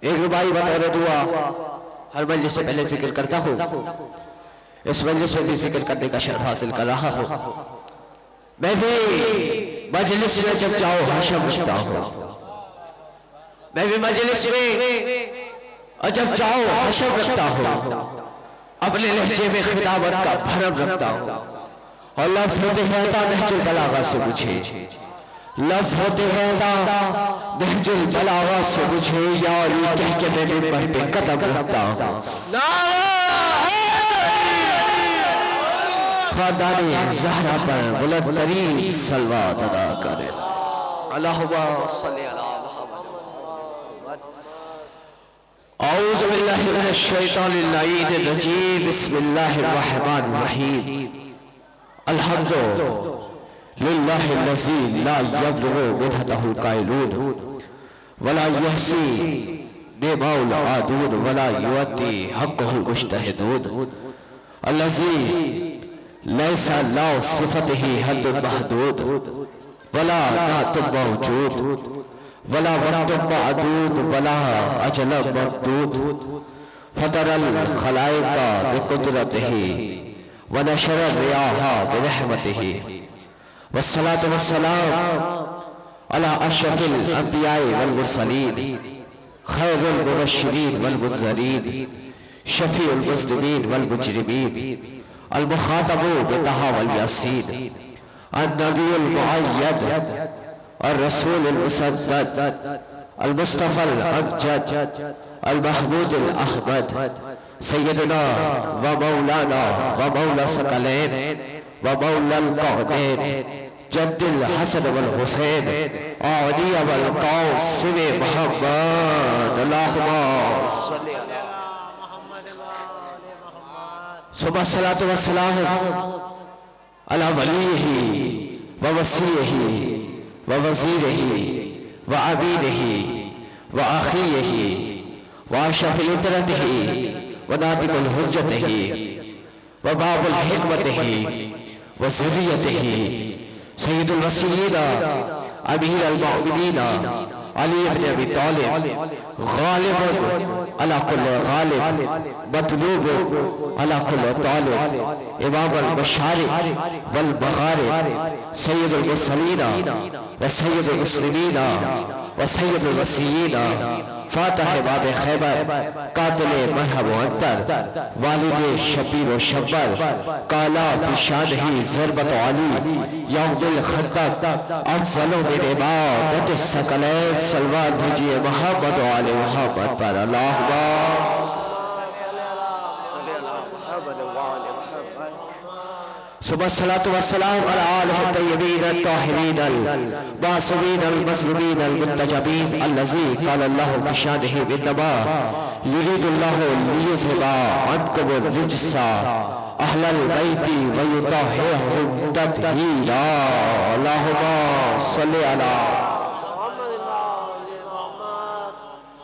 एक रुबाई बतौर दुआ हर मजलिस से पहले जिक्र करता हूँ, इस मजलिस में भी जिक्र करने का शर्फ हासिल कर रहा हूँ। मैं भी मजलिस में जब जाओ हाशम रखता हूँ, मैं भी मजलिस में और जब जाओ हाशम रखता हूँ, अपने लहजे में खिताबत का भरम रखता हूँ। और लफ्ज होते हैं नहजुल बलागा से मुझे, लफ्ज होते हैं नहजुल बलागा से मुझे, यार ये कह के मैं मिंबर पे कदम रखता हूँ। खानदाने ज़हरा पर बुलंद तरीन सलवात अदा करें। अल्लाहुम्मा सल्ली अला मुहम्मद। औज़ु बिल्लाहि मिनश शैतानिर रजीम। बिस्मिल्लाहिर रहमानिर रहीम। अल्हम्दुलिल्लाहि लज़ी ला यब्लुगु मिदहतहुल काइलून वला यहसी निमाउल आदून वला युअत्ती हक़्क़हुल मुज्तहिदून। अल्लज़ी लैसा ला सिफ़तिही हद्दुन महदूद वला नातुन मौजूद वला वक़्तुन मअदूद वला अजलन ममदूद। फ़तरल ख़लाइक़ बिक़ुदरतिही व नशर रियाहा बिरहमतिही वस्सलातु वस्सलाम अला अशरफिल अंबियाए वल मुरसलीन खैरुल मुबश्शिरीन वल मुनज़रीन शफ़ीउल मुज़निबीन वल मुजरिमीन अल मुख़ातबु बितहा वल यासीन अन्नबियुल मुअय्यद और रसूलुल मुसद्दद अल मुस्तफ़ल अमजद अल महमूदुल अहमद सय्यदना व मौलाना व मौला सकलैन व मौलल कौनैन जद्दुल हसन वल हुसैन अली वल क़ासिम मुहम्मद। अल्लाहुम्मा सल्ली अला सुबह सलातु व सलाम अला वलीही व वसीही व वज़ीरिही व अमीनिही व अख़ीही व अशरफ़िल इतरतिही व नातिक़ुल हुज्जतिही व बाबुल हिकमतिही व ज़ुर्रियतिही सय्यिदुल वसीय्यीन अमीरुल मुअ्मिनीन अली इब्न अबी तालिब गालिबुन अला कुल्लि गालिब मतलूबुन अला कुल्लि तालिब इमामुल मशारिक़ वल मग़ारिब सय्यिदुल मुरसलीन व सय्यिदुल मुस्लिमीन व सय्यिदुल वसीय्यीन फातिह बाब खैबर कातिले मरहब व अंतर वालिद शबीर व शब्बर काला फिशानही ज़रबत अली यौमुल खंदक अफ़ज़लु मिन इबादत सकलैन सलवात भेजिए मोहम्मद व आले मोहम्मद पर। अल्लाहुम्मा सल्ली अला मुहम्मद व आले मुहम्मद। सुबह सलातु व सलाम अला आलिहि तय्यबीन अत्ताहिरीन मासूमीन मज़लूमीन मुत्तजबीन अल्लज़ी क़ाल अल्लाहु फ़ी शानिही इन्नमा युरीदुल्लाहु लियुज़हिबा अन्कुमुर रिज्सा अहलल बैति व युतहिरहुम तत्हीरा। अल्लाहुम्मा सल्ली अला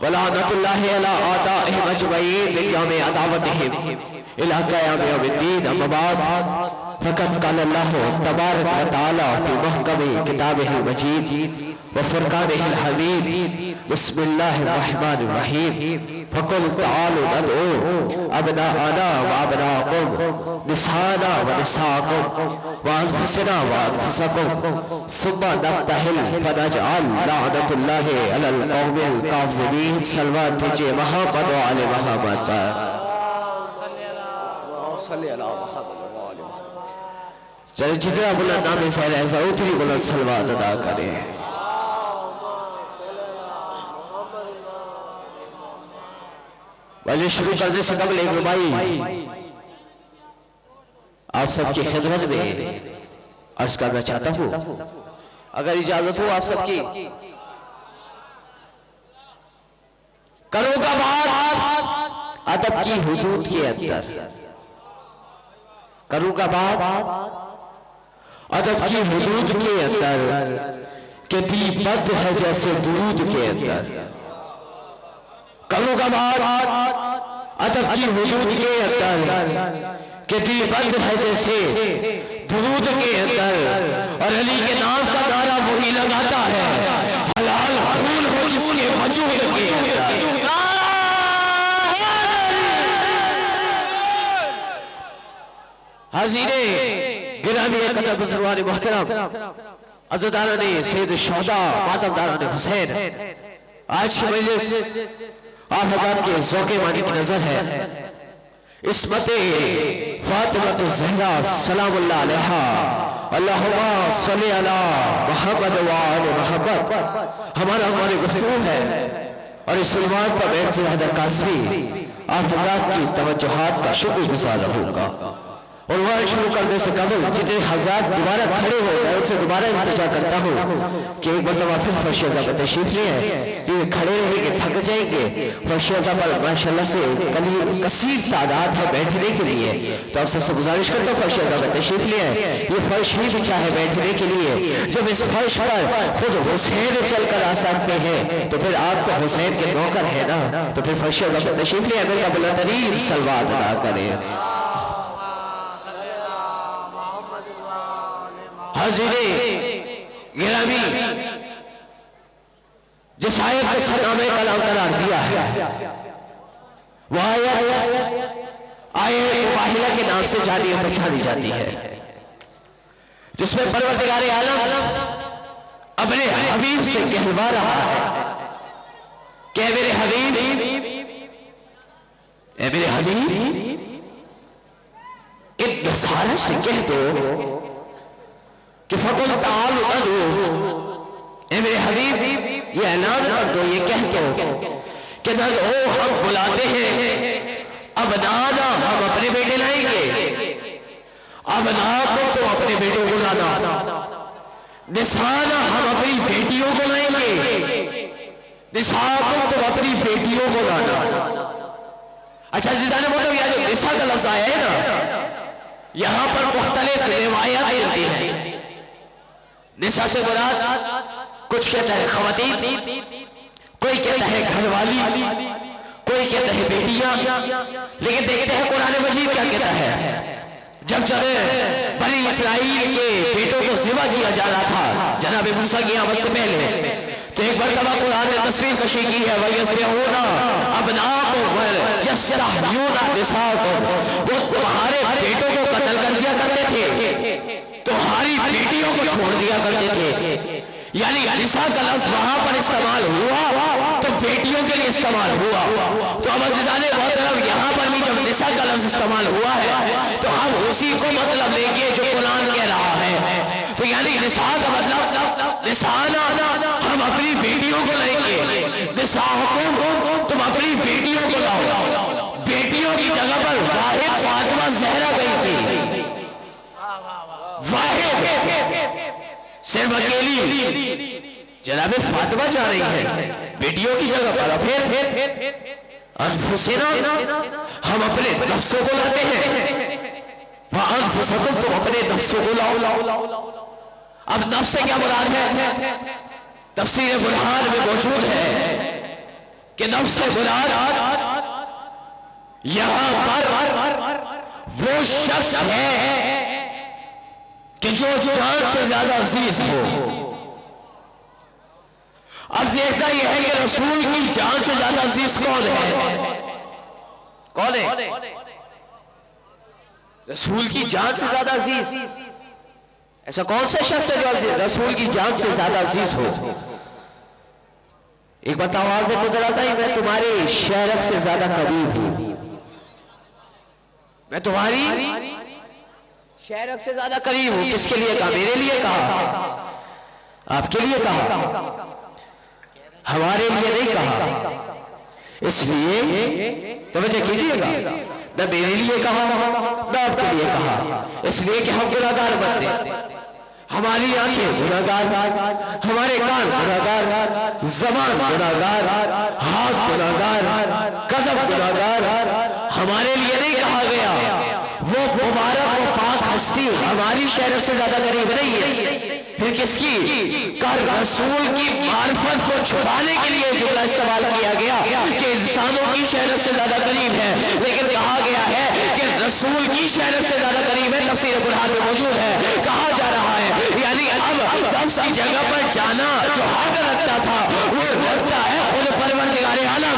वलानतुल्लाहि अला आदाइहिम अजमईन बियौमि अदावतिहिम इला क़याम यौमिद्दीन। अम्मा बाद फ़क़द क़ाल अल्लाहु तबारक व तआला फ़ी मुहकमी किताबिहिल मजीद व फ़ुरक़ानिहिल हमीद बिस्मिल्लाहिर रहमानिर रहीम। फ़क़ुल तआलू नदऊ अबनाअना व अबनाअकुम निसाअना व निसाअकुम व अनफुसना व अनफुसकुम सुम्मा नब्तहिल फ़नजअल लअनतुल्लाहि अलल क़ौमिल काज़िबीन। सलवात भेजिए मोहम्मद व आले मोहम्मद पर। सल्ली अला मुहम्मद व आले मुहम्मद। चलिए जितना बुलंद नाम ज़ाहिर ऐसा उतनी बुलंद सलवात अदा करें। वजह शुरू करने से कबल एक रुबाई आप सबकी खिदमत में अर्ज करना चाहता हूँ, अगर इजाजत हो आप सबकी। करूँगा बात अदब की हुदूद के अंदर, करूँगा बात अदब की हुदूद के अंदर के दीपक है जैसे दुरूद के अंदर। करूँगा बात अदब की हुदूद के अंदर के दीपक है जैसे दुरूद के अंदर। और अली के नाम का नारा वही लगाता है, हलाल वजूद के हाज़िरे गिरामी कदर बुज़ुर्गान मोहतरम अज़दारान सैयद शुहदा मातमदारान हुसैन, आज की मजलिस आप हज़रात के ज़ौक़े मानी की नजर है। इस्मते फातिमा ज़हरा सलामुल्लाह अलैहा अल्लाहुम्मा सल्ली अला मुहम्मद व आले मुहम्मद हमारी गुफ्तगू है। और इस सुलमान पर मैं से हज़रत काज़मी आप हज़रात की तवज्जुहात का शुक्रगुज़ार रहूँगा। और वह शुरू करने से कबल जितने हज़रात दोबारा खड़े हो गए उनसे दोबारा इंतजार करता हूँ कि एक मरतबा फिर फर्शियाज़ा पर तशरीफ लिए हैं। ये खड़े रहेंगे थक जाएंगे। फर्शियाज़ा पर माशाल्लाह से कसीर तादाद है बैठने के लिए, तो आप सबसे गुजारिश करता हूँ फर्शियाज़ा पर तशरीफ लिए हैं। ये फर्श ही बिछा है बैठने के लिए। जब इस फर्श पर खुद हुसैन चल कर आ सकते हैं तो फिर आप तो हुसैन के नौकर है ना, तो फिर फर्शियाज़ा पर तशरीफ लिए मेरा बुलंदतरीन सलवात अदा करें। हाज़िरे गिरामी जिस आयत को सलामे कलाम करार दिया है वह आयत वाहिला के नाम से जानी और पहचानी जाती है, जिसमें परवरदिगार आलम अपने हबीब से कहलवा रहा है कि मेरे हबीब, मेरे हबीब इन नसारा से कह दो कि फकुल ताल अदू, ए मेरे हबीब ये ऐलान कर दो, ये कह दो कि न ओ हम बुलाते हैं अब नाना हम अपने बेटे लाएंगे, अब ना तो अपने बेटों को लाना, निसाना हम अपनी बेटियों को लाएंगे, निसा तो अपनी बेटियों को लाना। अच्छा जिजाने मतलब यह जो निसा का लफ्ज आया है ना, यहां पर मुख्तलिफ रिवायत मिलती है। निसा से मुराद कुछ कहता है खवातीन, कोई कहता है घरवाली, कोई कहता है बेटियां। लेकिन देखते हैं कुरान मजीद क्या कहता है। जब बनी इस्राइल के बेटों को ज़िबा किया जा रहा था जनाब मूसा की आमद से पहले, तो एक मरतबा कुरान ने तस्वीर कशी की है वयस्बिहूना अबनाकुम व यस्तहयूना निसाकुम, वो तुम्हारे बेटों को कत्ल कर दिया करते थे, तुम्हारी बेटियों को छोड़ दिया करते थे। यानी निसा का लफ्ज़ वहां पर इस्तेमाल हुआ तो बेटियों के लिए इस्तेमाल हुआ। तो अब अज़ीज़ाने मोहतरम यहाँ पर भी जब निसा का लफ्ज़ इस्तेमाल हुआ है तो हम उसी को मतलब लेंगे जो कुरान कह रहा है। तो यानी निसा का मतलब निसाना हम अपनी बेटियों को लेंगे, निसा तुम अपनी बेटियों को लाओ। बेटियों की जगह पर वाहिद फातिमा ज़हरा गई थी, वाहिद सिर्फ अकेली जनाब फातिमा जा रही है बेटियों की जगह पर। फिर अनफुसिना हम अपने नफ्सों को लाते हैं, वह अनफुसकुम तुम अपने नफ्सों को लाओ। अब नफ्स से क्या मुराद है? तफसीर बुरहान में मौजूद है कि नफ्स से मुराद यहां पर वो शख्स है कि जो जान से ज्यादा अजीज हो। अब देखता यह है कि रसूल की जान से ज्यादा अजीज कौन है? कौन है रसूल की जान से ज्यादा अजीज? ऐसा कौन सा शख्स है जो रसूल की जान से ज्यादा अजीज हो? एक बात आवाज है गुजराता ही, मैं तुम्हारी शहरत से ज्यादा करीब हूं, मैं तुम्हारी शहरत से ज्यादा करीब हूं। किसके लिए कहा? मेरे लिए कहा, आपके लिए कहा, हमारे लिए नहीं कहा। इसलिए तवज्जो कीजिएगा, न मेरे लिए कहा न आपके लिए कहा, इसलिए कि हम गुनाहगार बनते, हमारी आंखें गुनाहगार, हमारे कान गुनाहगार, ज़बान गुनाहगार, हाथ गुनाहगार, कदम गुनाहगार। हमारे लिए नहीं कहा गया, वो मुबारक वो पाक हस्ती हमारी शहरत से ज्यादा करीब नहीं है। फिर किसकी? कर रसूल की मार्फत को छुपाने के लिए जुमला इस्तेमाल किया गया कि इंसानों की शहरत से ज्यादा करीब है, लेकिन कहा गया है कि रसूल की शहरत से ज्यादा करीब है। तफसीर कुरान में मौजूद है। कहा जा रहा है यानी अब नफ्स की जगह पर जाना जो हक रखता था वो रखता है खुद परवरदिगार आलम।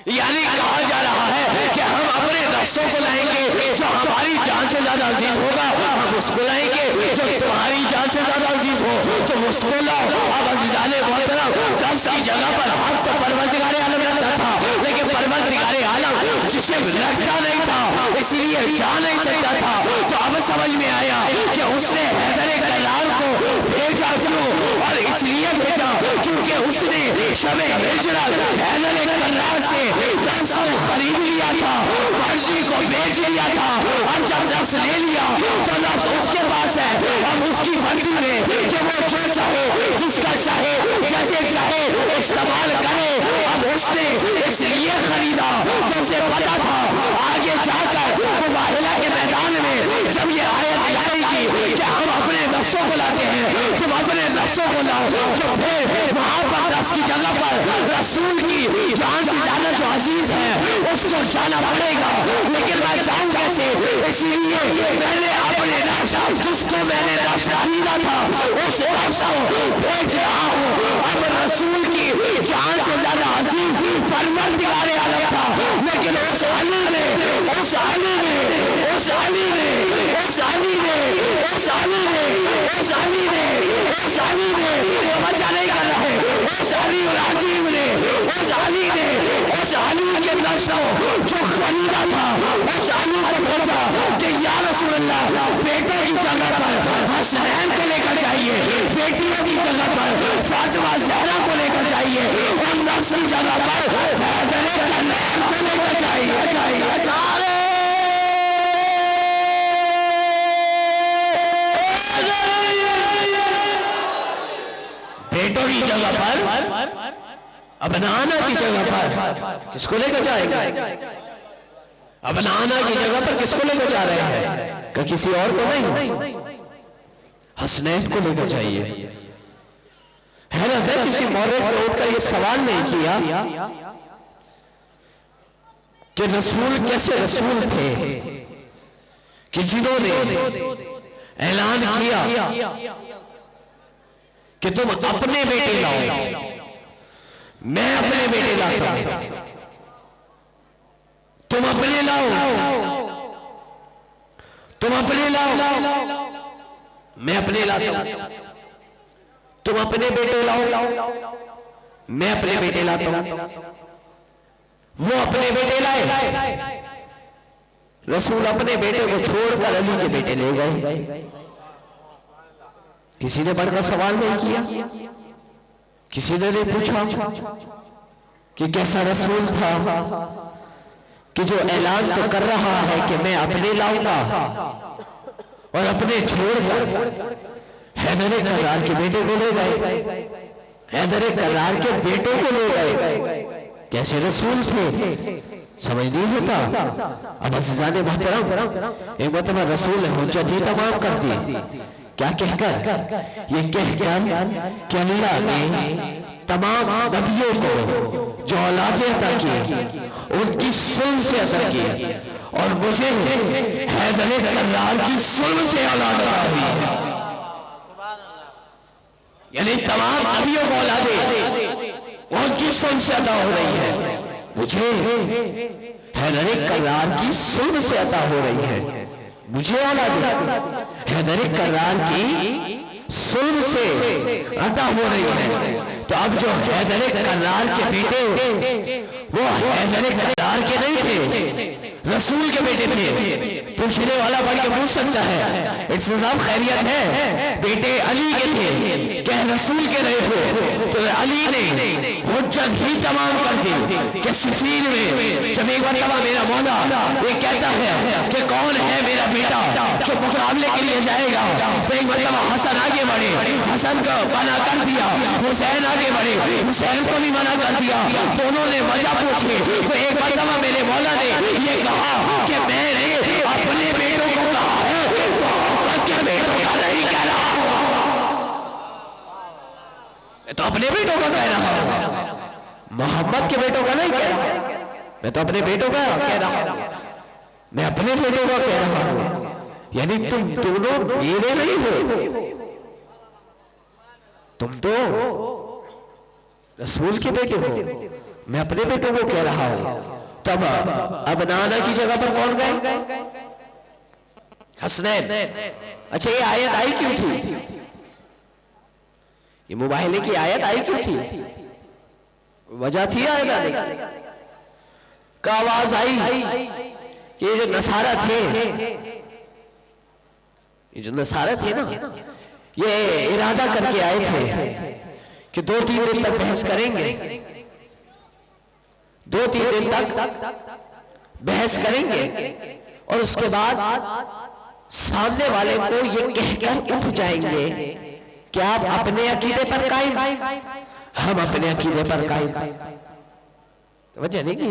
यानी कहा जा रहा है कि हम अपने नफ्सों को लाएंगे जो हमारी जान से ज्यादा अजीज होगा, हम उसको लाएंगे जो तुम्हारी जान से ज्यादा अजीज हो, तो उसको लाओ। अब अजीजाने मोहतरम, नफ्स की जगह पर हक तो परवरदिगार आलम रखता था, लेकिन परवरदिगार आलम जिसे रखता नहीं था इसलिए जा नहीं सकता था। तो अब समझ में आया कि उसने हैदर कल्लार को भेजा क्यों, और इसलिए भेजा क्योंकि उसने शब हिजरत हैदर कल्लार से नफ्स को खरीद लिया था, मर्जी को बेच लिया था। अब जब नफ्स ले लिया तो नफ्स उसके पास है, अब उसकी मर्जी में कि वो जो चाहे जिसका चाहे जैसे चाहे इस्तेमाल करे। अब उसने इसलिए खरीदा तो उसे पता था आगे जाकर मुबाहिला के मैदान में जब ये आयत आएगी कि हम अपने नफ्सों को लाते हैं, तुम अपने नफ्सों को लाओ, तो फिर वहां पर नफ्स की जगह पर रसूल की जान से ज्यादा जो अजीज है उसको जाना पड़ेगा। लेकिन मैं जाऊं कैसे? इसलिए मैंने अपने नफ्स जिसको मैंने नफ्स खरीदा था उस नफ्स को भेज रहा हूं। अब रसूल की जान से ज्यादा अजीज परवरदिगार आलम था, लेकिन उस अली ने उस अली ने उस अली ने उस अली ने उस अली ने उस अली ने उस अली ने मजा नहीं कर रहे, उस अली और अजीम ने उस अली ने उस अली के नफ्स को जो खरीदा था उस अली को भेजा कि या रसूल अल्लाह, बेटों की जगह पर हसनैन को लेकर जाइए, बेटियों की जगह पर फातिमा ज़हरा को लेकर जाइए, और नफ्स की जगह पर हैदर कल्लार को लेकर जाइए। बेटों की जगह पर अब नाना की जगह पर किसको लेकर जाएगा? अब नाना की जगह पर किसको लेकर जा रहे हैं? कि किसी और को नहीं, हसनैन को लेकर जाइए। हैरत है किसी मौलवी ने उठकर ये सवाल नहीं किया कि रसूल कैसे रसूल थे कि जिन्होंने ऐलान किया कि तुम अपने बेटे लाओ, मैं अपने बेटे लाता हूं, तुम अपने लाओ, तुम अपने लाओ, मैं अपने लाता हूं, तुम अपने बेटे लाओ, मैं अपने बेटे लाता हूं। वो अपने बेटे लाए, रसूल अपने बेटे को छोड़कर अली के बेटे ले गए। किसी ने बढ़कर सवाल नहीं किया, किसी ने नहीं पूछा कि कैसा रसूल था कि जो ऐलान तो कर रहा है कि मैं अपने लाऊंगा और अपने छोड़कर हैदर कल्लार के बेटे को ले गए, हैदर कल्लार के बेटों को ले गए। कैसे रसूल थे समझ नहीं होता। अब अज़ीज़ाने मोहतरम, एक मरतबा रसूल ने हुज्जत ही तमाम कर दी। क्या कहकर? ये कहकर कि अल्लाह ने तमाम नबियों को जो औलादें अता की उनकी सुल्ह से असर की, और मुझे हैदर कल्लार की सुल्ह से औलाद अता हुई है। यानी तमाम नबियों को औलादें उनकी सुल्ह से अता हो रही है, मुझे हैदर कल्लार की सुल्ह से अता हो रही है। मुझे औलाद हैदर कल्लार की सुल्ह से अता हो रही है। तो अब जो हैदर कल्लार के बेटे वो हैदर कल्लार के नहीं थे, रसूल के बेटे थे। पूछने वाला भाई के पूछ सकता है, इंतजाम खैरियत है, बेटे अली के थे, क्या रसूल के रहे हो? तो अली ने हुज्जत ही तमाम कर दी कि सिफीन में जब एक बार मेरा मौला ये कहता है कि कौन है मेरा बेटा जो मुकाबले के लिए जाएगा, तो एक मतलब हसन आगे बढ़े, हसन को मना कर दिया, हुसैन आगे बढ़े, हुसैन को भी मना कर दिया। दोनों ने वजह पूछी, तो एक मतलब मेरे मौला ने ये कहा कि मैंने अपने बेटों को कहा है, तो क्या बेटों का नहीं कह रहा मैं तो अपने बेटों का कह रहा हूं, मोहम्मद के बेटों का नहीं कह रहा, मैं तो अपने बेटों का कह रहा हूं, मैं अपने बेटों का कह रहा हूं। यानी तुम दोनों मेरे नहीं हो, तुम तो रसूल के बेटे हो, मैं अपने बेटों को कह रहा हूं। तब अब नाना की जगह पर कौन गए? हसनैन। अच्छा ये आयत आई क्यों थी? ये मुबाहिले की आयत आई क्यों थी? वजह थी आयत आने का? आवाज आई कि ये जो नसारा थे, ये जो नसारा थे ना, ये इरादा करके आए थे कि 2-3 दिन तक बहस करेंगे, 2-3 दिन तक बहस करेंगे और उसके बाद सामने वाले को ये कहकर उठ जाएंगे कि आप अपने अकीदे पर कायम, हम अपने अकीदे पर कायम। तो वजह नहीं की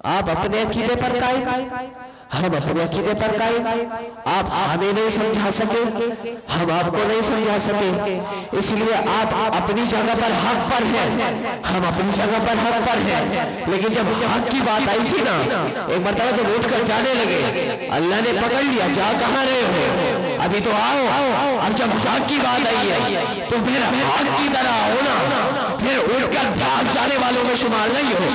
आप अपने अकीदे पर कायम, हम अपने अकीदे पर कायम। आप हमें नहीं समझा सके, हम आपको नहीं समझा सके, इसलिए आप अपनी जगह पर हक पर हैं, हम अपनी जगह पर हक पर हैं। लेकिन जब हक की बात आई थी ना, एक मरतबा जब उठ कर जाने लगे, अल्लाह ने पकड़ लिया, जा कहाँ रहे हो, अभी तो आओ। अब जब हक की बात आई है तो फिर हक की तरह आओ ना, फिर उठकर भाग जाने वालों में शुमार नहीं हो।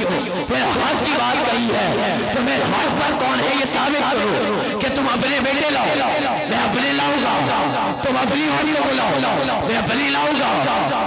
फिर हक की बात कही है तो फिर हक पर कौन है ये साबित करो कि तुम अपने बेटे लाओ, मैं अपने लाऊंगा, तुम अपनी औरतों को लाओ, मैं अपनी लाऊंगा,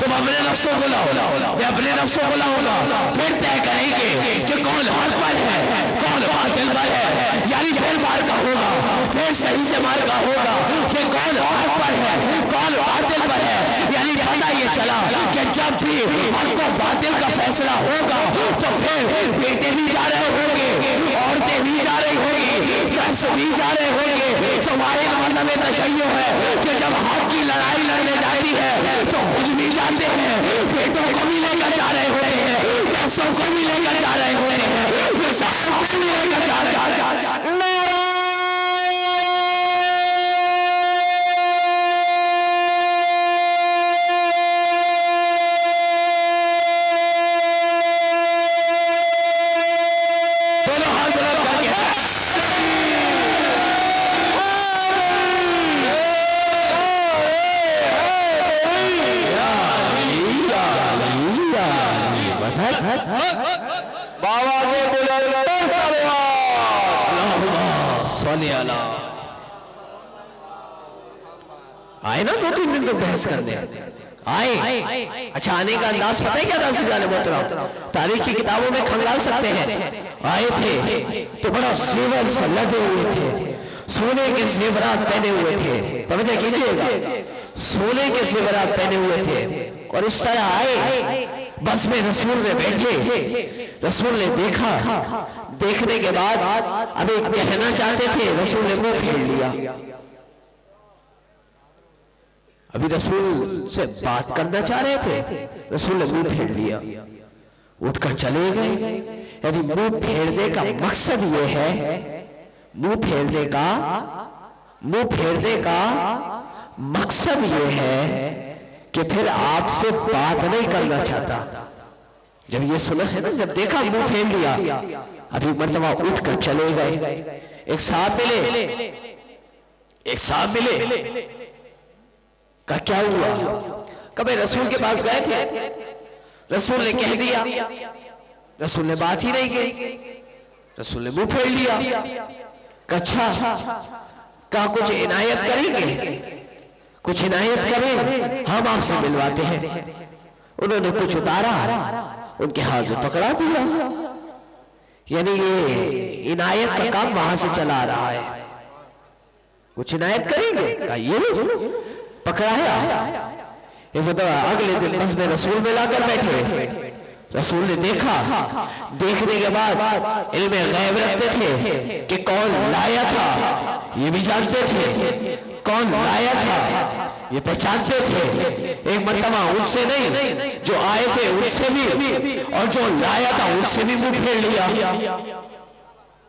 तुम अपने नफ्सों को लाओ, मैं अपने नफ्सों को लाऊंगा। फिर तय करेंगे कि कौन हक पर है, कौन बातिल पर है। यानी फिर मार का होगा, फिर सही से मार का होगा कि कौन हक पर है, कौन बातिल पर है। यानी पता ये चला कि जब भी हक को बातिल का फैसला होगा तो फिर बेटे भी जा रहे होंगे, औरतें भी जा रही होंगी, नफ्स भी जा रहे होंगे। तो वाहिद मज़हब तशय्युअ है कि जब हक की लड़ाई लड़ने जाती है तो खुद भी जाते हैं, बेटों को भी लेकर जा रहे होते हैं, नफ्सों को भी लेकर जा रहे होते हैं, को भी लेकर जा रहे हैं। आए ना 2-3 दिन तो बहस करने आए। अच्छा आने का अंदाज पता है क्या था? तारीख की किताबों में खंगाल सकते हैं। आए थे तो बड़ा जेवर से लगे हुए थे, सोने के जेवरात पहने हुए थे, तवज्जो कीजिएगा, सोने के जेवरात पहने हुए थे। और इस तरह आए, बस में रसूल ने बैठे, रसूल ने देखा, देखने के बाद अभी कहना चाहते थे, रसूल ने मुंह फेर लिया। अभी रसूल से बात करना चाह रहे थे, रसूल ने मुंह फेर लिया, उठकर चले गए। यदि मुंह फेरने का मकसद ये है, मुंह फेरने का मकसद ये है कि फिर आपसे बात नहीं करना चाहता। जब ये सुना है ना, जब देखा मुंह फेर लिया, अभी मर्तबा उठकर चले गए। एक साहब मिले, का क्या हुआ? कभी रसूल के पास गए थे, रसूल ने कह दिया, रसूल ने बात ही नहीं की, रसूल ने मुंह फेर लिया। अच्छा का कुछ इनायत करेंगे, कुछ इनायत करें, हम आपसे मिलवाते हैं। उन्होंने कुछ उतारा, उनके हाथ में पकड़ा दिया। यानी ये इनायत का काम वहां से चला रहा है। कुछ इनायत करेंगे, ये पकड़ाया। ये बताओ, अगले दिन बस में रसूल में लाकर बैठे, रसूल ने देखा, देखने के बाद इल्मे गैब रखते थे कि कौन लाया था, ये भी जानते थे, कौन लाया था ये पहचानते थे। एक मर्तबा उनसे नहीं, जो आए थे उनसे भी, और जो लाया था उनसे भी मुंह फेर लिया।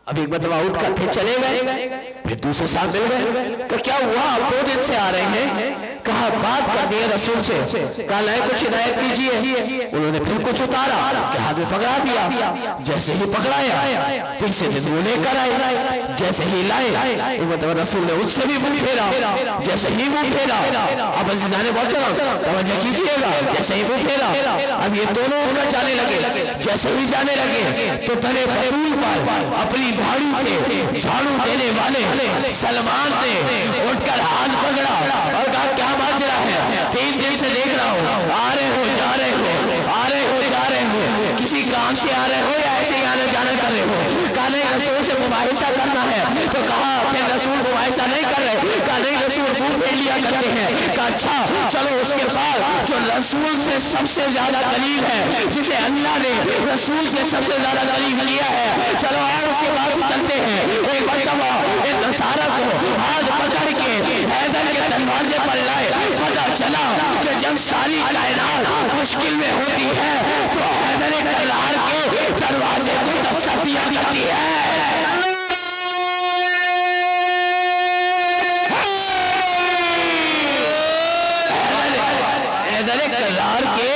अब एक मर्तबा उठकर फिर चले गए, फिर दूसरे साथ मिल गए। तो क्या हुआ, आप 2 दिन से आ रहे हैं? कहा बात कर दिए रसूल से, कहा लाए कुछ हिदायत कीजिए। उन्होंने फिर कुछ उतारा कि हाथ में पकड़ा दिया। जैसे ही पकड़ाया तीसरे दिन वो लेकर आए, जैसे ही लाए मतलब रसूल ने उससे भी मुंह फेरा। जैसे ही मुंह फेरा, अब अज़ीज़ाने मोहतरम तवज्जो कीजिएगा, जैसे ही मुंह फेरा अब ये दोनों उनका जाने लगे। जैसे ही जाने लगे तो तने बतूल पर अपनी भाड़ी से झाड़ू देने वाले सलमान ने उठकर हाथ पकड़ा और कहा क्या माजरा है, 3 दिन से देख रहा हूँ, आ रहे हो जा रहे हो, आ रहे हो जा रहे हो, किसी काम से आ रहे हो या ऐसे ही आना जाना कर रहे हो। कहा नहीं रसूल से मुबाहिसा करना है। तो कहा फिर रसूल मुबाहिसा नहीं कर रहे, कहा नहीं रसूल मुंह फेर लिया करते हैं। कहा अच्छा चलो उसके बाद जो रसूल से सबसे ज्यादा दलील है, जिसे अल्लाह ने रसूल से सबसे ज्यादा दलील लिया है, चलो और उसके बाद ही चलते हैं। एक मरतबा एक नसारा को हाथ पकड़ के हैदर के दरवाजे पर लाए। पता चला कि जब सारी कायनात मुश्किल में होती है तो हैदर कररार के दरवाजे को दस्तक दिया करती है। करार के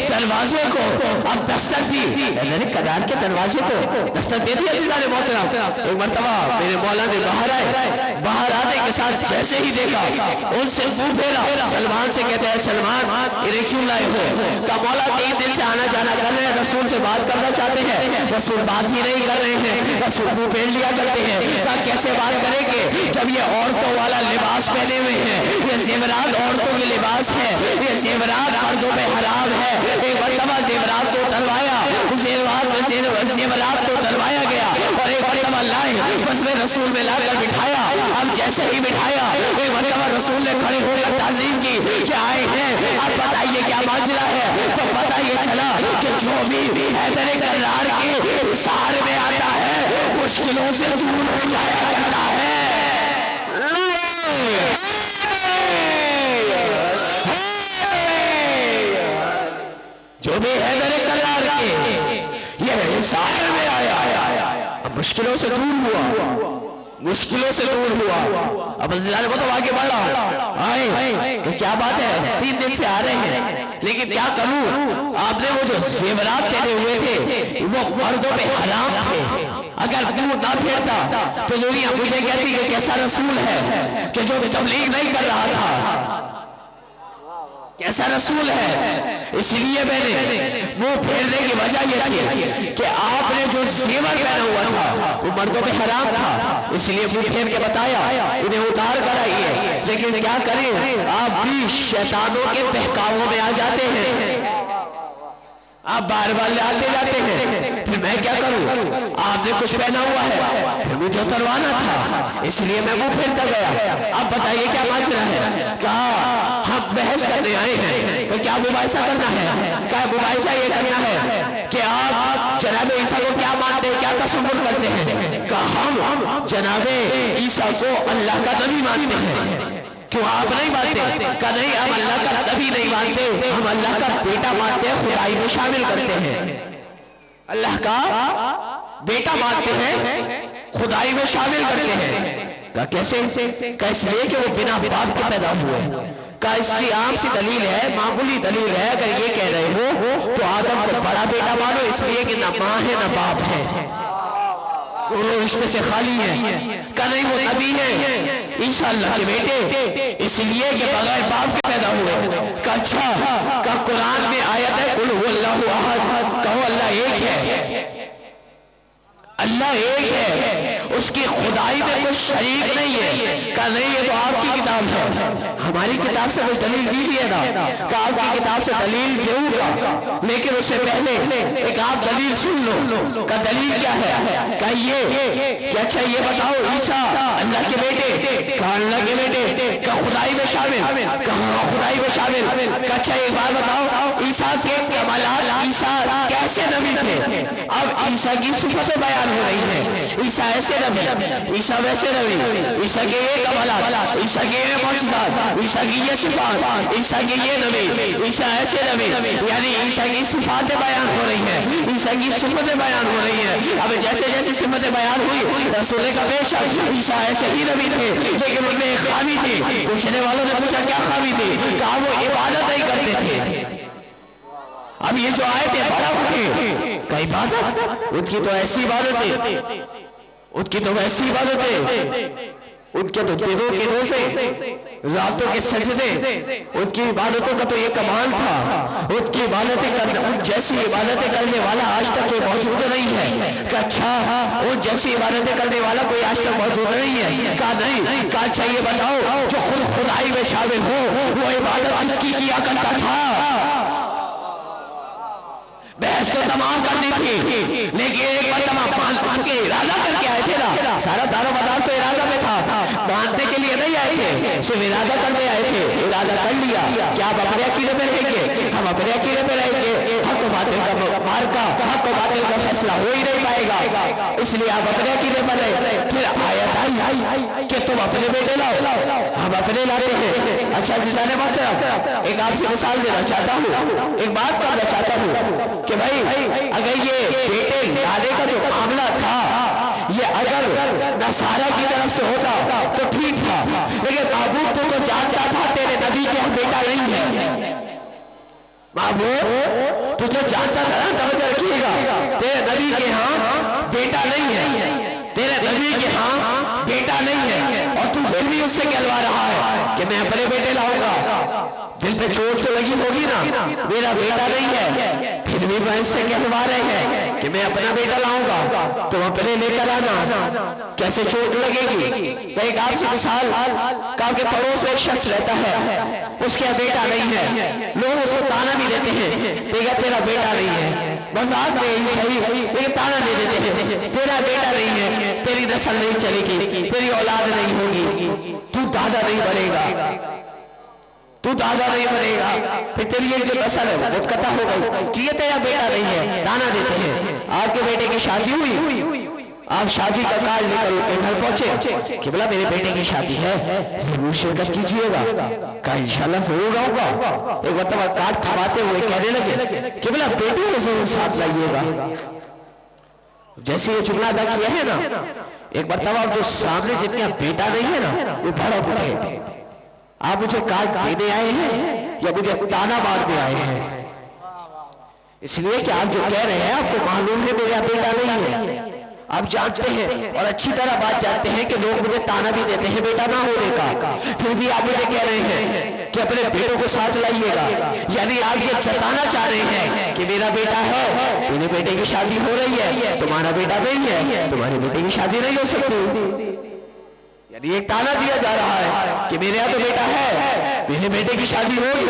दरवाजे को अब दस्तक दी, करार के दरवाजे को दस्तक दे दी। अज़ीज़ाने मोहतरम एक मरतबा मेरे मौला ने बाहर आए, बाहर आने के साथ जैसे ही देखा उनसे मुंह फेरा। सलमान से कहते हैं सलमान इन्हें क्यों लाए हो? का मौला 3 दिन से आना जाना कर रहे हैं, रसूल से बात करना चाहते हैं, रसूल बात ही नहीं कर रहे हैं, रसूल मुंह फेर लिया करते हैं। का कैसे बात करेंगे जब ये औरतों वाला लिबास पहने हुए हैं, ये जेवरात औरतों के लिबास है, ये जेवरात मर्दों में हराम है। एक मरतबा जेवरात को उतरवाया, जेवरात को उतरवाया गया और एक मरतबा लाए बस में रसूल में लाकर बिठाया। अब जैसे ही बिठाया एक मरतबा रसूल ने खड़े होकर ताज़ीम की कि आए हैं, अब बताइए क्या माजरा है। तो पता ये चला कि जो भी हैदर कररार के सहारे में आता है मुश्किलों से दूर हो जाया करता है। जो भी हैदर कररार के ये सहारे में आया अब मुश्किलों से दूर हुआ, मुश्किलों से दूर हुआ। अब अज़ीज़ाने को तो आगे बढ़ा आए कि क्या बात है 3 दिन से आ रहे हैं, लेकिन क्या करूं आपने वो जो जेवरात पहने हुए थे वो मर्दों पे हराम थे। अगर मुंह ना फेरता तो दुनिया मुझे कहती कि कैसा रसूल है कि जो तबलीग नहीं कर रहा था, कैसा रसूल है। इसलिए मैंने मुंह फेरने की वजह यह थी कि आपने जो जेवर पहना हुआ था वो मर्दों पे हराम था, इसलिए मुंह फेर के बताया, इन्हें उतार कर आइए। लेकिन क्या करें आप भी शैतानों के बहकावों में आ जाते हैं, आप बार बार आते जाते हैं। फिर मैं क्या करूं, आपने कुछ पहना हुआ है, फिर मुझे उतरवाना था, इसलिए मैं मुंह फेरता गया। अब बताइए क्या माजरा है। कहा हम बहस करने आए हैं, तो क्या मुबाहिसा करना है? क्या मुबाहिसा ये करना है कि आप जनाबे ईसा को क्या मानते हैं, क्या तसव्वुर करते हैं? कहा हम जनाबे ईसा को अल्लाह का नबी मानते हैं। क्यों आप नहीं मानते? का नहीं हम अल्लाह का नबी नहीं मानते, हम अल्लाह का बेटा मानते हैं, खुदाई में शामिल करते हैं। अल्लाह का बेटा मानते हैं, खुदाई में शामिल करते हैं। का कैसे? का इसलिए कि वो बिना बाप के पैदा हुए। का इसकी आम सी दलील है, मामूली दलील है। अगर ये कह रहे हो तो आदम को बड़ा बेटा मानो, इसलिए कि ना माँ है ना बाप है, दोनों रिश्ते से खाली है। का नहीं वो नबी है ईसा अल्लाह के बेटे, इसलिए कि बगैर बाप के पैदा हुए। का अच्छा का कुरान में आयत है कुल हुवल्लाहु अहद, कहो अल्लाह एक है, अल्लाह एक है, उसकी खुदाई में कोई शरीक नहीं है। का नहीं ये तो आपकी किताब है, हमारी किताब से कोई दलील दीजिए ना। का आपकी किताब से दलील दूंगा, लेकिन उससे पहले एक आप दलील सुन लो। का दलील क्या है? का ये कि अच्छा ये बताओ ईसा अल्लाह के बेटे, का अल्लाह के बेटे का खुदाई में शामिल, कहाँ खुदाई में शामिल। का अच्छा एक बात बताओ ईसा के कमालात, ईसा कैसे नबी थे? अब ईसा की सिफत बयान हो रही है। ईसा ऐसे नबी, ईसा वैसे नबी, ईसा के ये कमालात, ईसा के ये मौजूदात, ईसा की ये सिफात, ईसा के ये नबी, ईसा ऐसे नबी, यानी ईसा की सिफातें बयान हो रही है, ईसा की सिफतें बयान हो रही है। अब जैसे जैसे सिफतें बयान हुई, रसूल का बेशक ईसा ऐसे ही नबी थे, लेकिन उनमें एक खामी थी। पूछने वालों ने पूछा क्या खामी थी? कहा वो इबादत नहीं करते थे। अब ये जो आए थे बड़ा उठे का इबादत, उनकी तो ऐसी इबादत है, उनकी तो वैसी इबादत है, उनके तो दिनों के रोजे, रातों के सजदे, उनकी इबादतों का तो ये कमाल था। उनकी इबादतें करने, उन जैसी इबादतें करने वाला आज तक कोई मौजूद नहीं है। कि अच्छा उन जैसी इबादतें करने वाला कोई आज तक मौजूद नहीं है। कहा नहीं, कहा अच्छा ये बताओ जो खुद खुदाई में शामिल हो वो इबादत किसकी किया करता था? बहस तो तमाम करनी थी, लेकिन एक बार तमाम मान के इरादा करके आए थे ना। सारा दारो मदार तो इरादा में था, मानने के लिए नहीं आए थे, सिर्फ इरादा करने आए थे। इरादा कर लिया क्या आप अपने अकीदे में रहेंगे? हम अपने अकीदे में रहेंगे। हक को बातिल का मार्का, हक को बातिल का फैसला हो ही नहीं पाएगा, इसलिए आप अपने अकीदे में रहे। फिर आयत आई कि तुम अपने बेटे लाओ, हम अपने लाते हैं। अच्छा सिलसिले बात, एक आपसे मिसाल देना चाहता हूँ, एक बात कहना चाहता हूँ कि भाई अगर ये बेटे लाने का जो मामला था, ये अगर नसारा की तरफ से होता तो ठीक था, लेकिन महबूब तो जानता था तेरे नबी के यहाँ बेटा नहीं है। महबूब तू तो जानता था ना, तवज्जो रखिएगा, तेरे नबी के यहाँ बेटा नहीं है, तेरे नबी के यहाँ बेटा नहीं है, और तू फिर भी उससे कहलवा रहा है कि मैं अपने बेटे लाऊंगा। दिल पे चोट तो लगी होगी ना, मेरा बेटा नहीं है, फिर भी मैं इससे कहलवा रहे हैं कि मैं अपना बेटा लाऊंगा, तुम अपने लेकर आना। कैसे चोट लगेगी? एक आपसे मिसाल का के पड़ोस में एक शख्स रहता है, उसके बेटा नहीं है, लोग उसको ताना भी देते हैं, तेरा बेटा नहीं है, बस आज में सही, लेकिन ताना दे देते हैं तेरा बेटा नहीं है, तेरी नस्ल नहीं चलेगी, तेरी औलाद नहीं होगी, तू दादा नहीं बनेगा, तू दादा नहीं बनेगा, फिर तेरी एक जो नस्ल है वो कथा हो गई कि ये तेरा बेटा नहीं है। ताना देते हैं। आपके बेटे की शादी हुई, आप शादी का कार्ड लेकर उनके घर पहुंचे कि बोला मेरे बेटे की शादी है, जरूर शिरकत कीजिएगा। कहा इंशाल्लाह जरूर आऊंगा। एक मतलब कार्ड थमाते हुए कहने लगे कि बोला बेटे को जरूर साथ लाइएगा। जैसे ये जुमला अदा किया है ना, एक मरतबा जो सामने जिनका बेटा नहीं है ना वो भड़क उठे, आप मुझे कार्ड देने आए हैं या मुझे ताना मारने आए हैं? इसलिए कि आप जो कह रहे हैं आपको मालूम है मेरा बेटा नहीं है, आप जानते हैं और अच्छी तरह बात जानते हैं कि लोग मुझे ताना भी देते हैं बेटा ना होने का, फिर भी आप मुझे कह रहे हैं कि अपने बेटों को साथ लाइएगा। यानी आप ये जताना चाह रहे हैं कि मेरा बेटा है, मेरे बेटे की शादी हो रही है, तुम्हारा बेटा नहीं है, तुम्हारे बेटे की शादी नहीं हो सकती। यानी एक ताना दिया जा रहा है कि मेरे यहाँ तो बेटा है, मेरे बेटे की शादी होगी,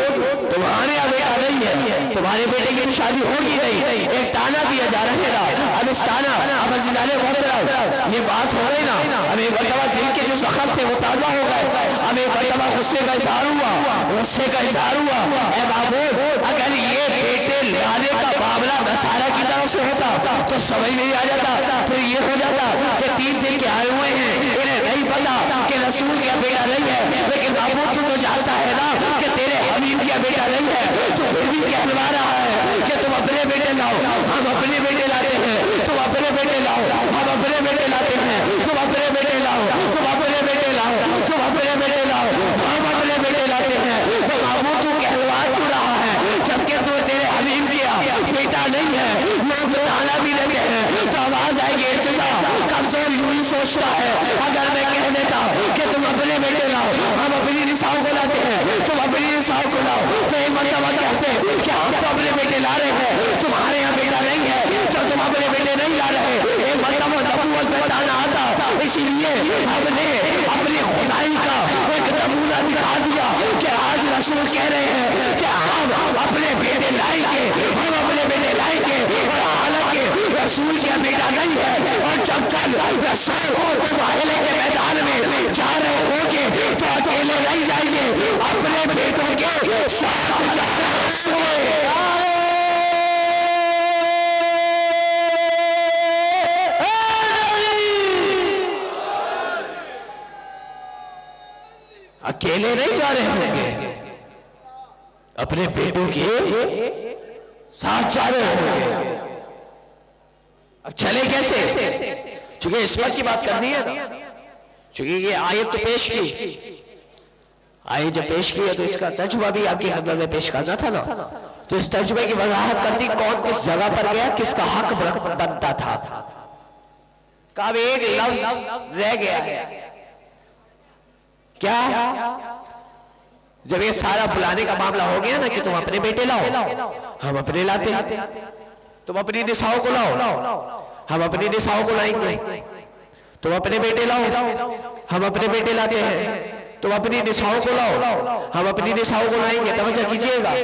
तुम्हारे यहाँ बेटा नहीं है, तुम्हारे बेटे की तो शादी होगी नहीं, एक ताना दिया जा रहा है। अब इस ताना, अब अज़ीज़ाने मोहतरम ये बात हो गई ना, अब एक मरतबा दिल के जो जख्म थे वो ताज़ा हो गए, अब एक मरतबा गुस्से का इजहार हुआ, गुस्से का इजहार हुआ। ऐ महबूब अगर ये बेटे लाने का मामला नसारा की तरफ से होता तो समझ नहीं आ जाता, फिर ये हो जाता कि 3 दिन के आए हुए हैं, इन्हें नहीं पता कि रसूल का बेटा नहीं है, लेकिन महबूब तू तो जानता है ना कि तेरे हबीब का बेटा नहीं है, तो फिर भी कहलवा रहा है कि तुम अपने बेटे लाओ, हम अपने बेटे लाते हैं, तुम अपने बेटे लाओ, हम अपने बेटे लाते हैं, तुम अपने बेटे लाओ, तुम अपने बेटे लाओ, तुम अपने बेटे लाओ, हम अपने बेटे लाते हैं। तो महबूब तू कहलवा क्यों रहा है जबकि तू तेरे हबीब का बेटा नहीं है? लोग ताना भी देते हैं तो आवाज आएगी इर्तिजा कमजोर यूं ही सोचता है, अगर मैं कह देता कि तुम अपने बेटे लाओ, हम अपनी निसाओं को लाते हैं, तुम अपनी निसाओं को लाओ, तो एक मरतबा कहते हैं कि हम तो अपने बेटे ला रहे हैं, तुम्हारे यहाँ बेटा नहीं है तो तुम अपने बेटे नहीं ला रहे। एक मरतबा नबूवत पे ताना आता, इसीलिए हमने अपनी खुदाई का एक नमूना दिखा दिया कि आज रसूल कह रहे हैं कि हम अपने बेटे लाएंगे, हम अपने बेटे लाएंगे, और हालांकि रसूल का बेटा नहीं है, और जब कल रसूल वाहिले के मैदान में जा रहे होंगे तो अकेले नहीं जाएंगे, अपने बेटों के साथ जा रहे होंगे। अकेले नहीं जा रहे होंगे, अपने बेटों के साथ जा रहे होंगे। अब चले कैसे? चूंकि इस्मत की बात कर दी है ना, चूंकि ये आयत तो पेश की, आयत जब पेश की है तो इसका तर्जुमा भी आपकी खिदमत में पेश करना था ना, तो इस तर्जुमे की वजाहत कर दी कौन किस जगह पर गया, किसका हक बनता था। कब एक लफ्ज रह गया है क्या? जब ये सारा बुलाने का मामला हो गया ना कि तुम अपने बेटे लाओ, हम अपने लाते, तुम अपनी निसाओं को लाओ, हम अपनी निसाओं को लाएंगे, तुम अपने बेटे लाओ, हम अपने बेटे लाते हैं, तुम अपनी निसाओं को लाओ, हम अपनी निसाओं को लाएंगे। तवज्जो कीजिएगा,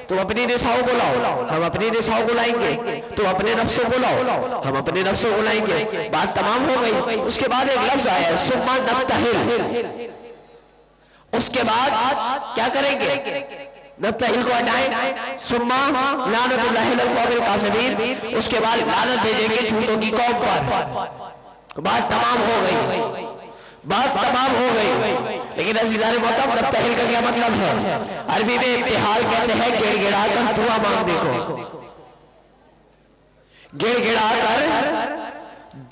तुम अपनी निसाओं को लाओ, हम अपनी निसाओं को लाएंगे, तुम अपने नफ्सों को लाओ, हम अपने नफ्सों को लाएंगे। बात तमाम हो गई। उसके बाद एक लफ्ज आया सुम्मा नब्तहिल, उसके बाद क्या करेंगे? नब्तहिल को हटाएं, सुम्मा लानतुल्लाहि अलल कौमिल काज़िबीन, उसके बाद लानत भेजेंगे झूठों की कौम पर। बात तमाम हो गई, बात तमाम हो गई। लेकिन अज़ीज़ान मोहतरम, नब्तहिल का क्या मतलब है? अरबी में इब्तिहाल कहते हैं गिड़गिड़ा कर दुआ मांगने को, गिड़गिड़ा कर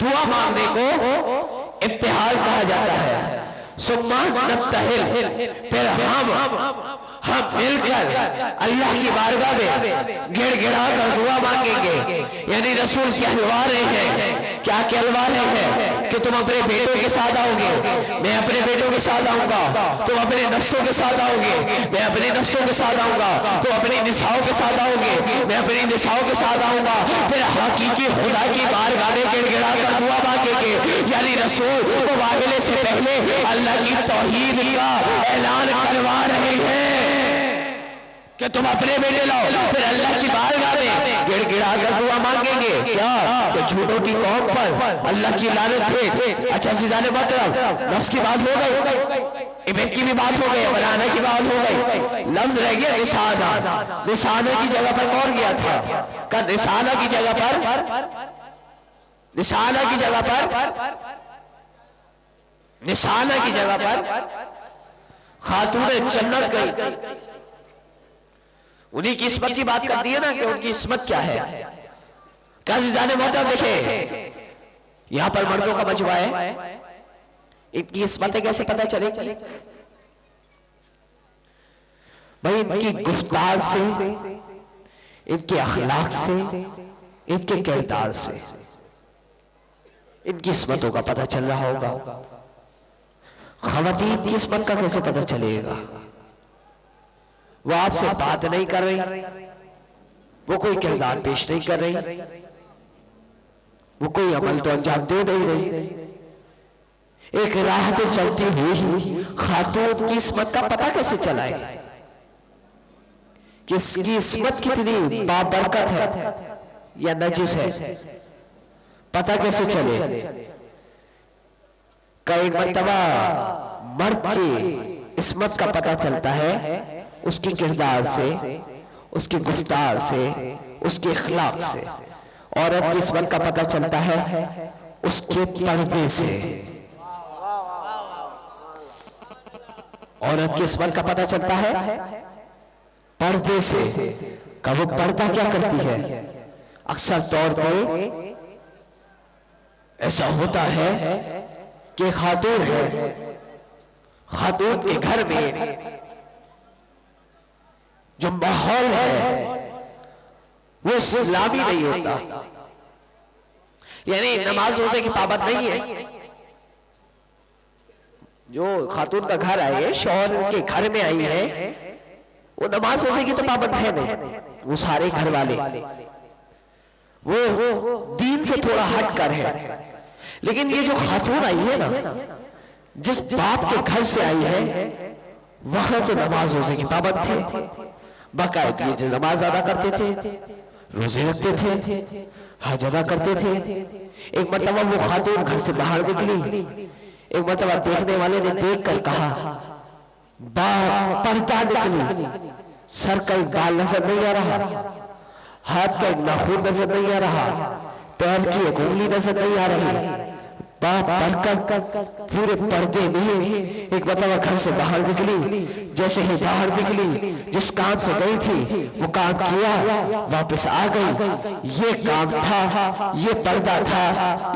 दुआ मांगने को इब्तिहाल कहा जाता है। सुम्मा नब्तहिल, फिर हम मिलकर अल्लाह की बारगाह में गिड़गिड़ा कर दुआ मांगेंगे। यानी रसूल कहलवा रहे हैं, क्या कहलवा रहे हैं कि तुम अपने बेटों के साथ आओगे, मैं अपने बेटों के साथ आऊंगा, तुम अपने नफ्सों के साथ आओगे, मैं अपने नफ्सों के साथ आऊंगा, तुम अपनी निसाओं के साथ आओगे, मैं अपनी निसाओं के साथ आऊंगा। फिर हकीकी खुदा की बारगाह में गिड़गिड़ा कर दुआ मांगेंगे। यानी रसूल मुबाहले से पहले अल्लाह की तौहीद का ऐलान करवा रहे हैं कि तुम अपने बेटे लाओ, फिर अल्लाह की बारगाह में गिड़गिड़ा कर दुआ मांगेंगे। क्या? तो झूठों की कौम पर अल्लाह की लानत है। अच्छा सीज़ाने मतलब नफ्स की बात हो गई, इबन की भी बात हो गई, बनाना की बात हो गई, लफ्ज रह गया निशाना। निशाना की जगह पर कौन गया था? का निशाना की जगह पर, निशाना की जगह पर, निशाना की जगह पर खातून जन्नत गई। उन्हीं की इस्मत की बात कर दी है ना कि उनकी इस्मत क्या है। क्या जाने मोहतरम, देखे यहां पर मर्दों का मजमा है, इनकी इस्मतें कैसे पता चले भाई? इनकी गुफ्तार से, इनके अखलाक से, इनके किरदार से इनकी इस्मतों का पता चल रहा होगा। खवातीन की इस्मत का कैसे पता चलेगा? वो आपसे बात नहीं कर रही, वो कोई किरदार पेश नहीं कर रही, वो कोई अमल तो अंजाम दे नहीं रही, एक राह पे चलती हुई खातून की इस्मत का पता कैसे चलाए कि इसकी इस्मत कितनी बाबरकत है या नजिस है? पता कैसे चले? कई मर्तबा मर्द की इस्मत का पता चलता है उसके किरदार से, उसकी गुफ्तार से, उसके इखलाक से। औरत की इस्मत का पता चलता है उसके पर्दे से। औरत की इस्मत का पता चलता है पर्दे से। कब वो पर्दा क्या करती है? अक्सर तौर पर ऐसा होता है कि खातून है, खातून के घर में जो माहौल है वो इस्लामी नहीं होता, यानी नमाज रोजे की पाबंद नहीं है। जो खातून का घर आई है, शौहर के घर में आई है, वो नमाज रोजे की तो पाबंद है नहीं। वो सारे घर वाले वो दीन से थोड़ा हट कर है। लेकिन ये जो खातून आई है ना, जिस बाप के घर से आई है, वहां तो नमाज रोजे की पाबंद थी, बाकायदगी से नमाज अदा करते थे, रोजे रखते थे, हज अदा करते थे। एक मरतबा वो खातून घर से बाहर निकली, एक मरतबा देखने वाले ने देख कर कहा, पर्दा निकली, सर का एक बाल नजर नहीं आ रहा, हाथ का एक नाखून नजर नहीं आ रहा, पैर की एक उंगली नजर नहीं आ रही, बात पढ़कर पूरे पर्दे में एक बतवा घर से बाहर निकली। जैसे ही बाहर निकली, जिस काम से गई थी वो काम किया, वापस आ गई। ये काम था, ये पर्दा था,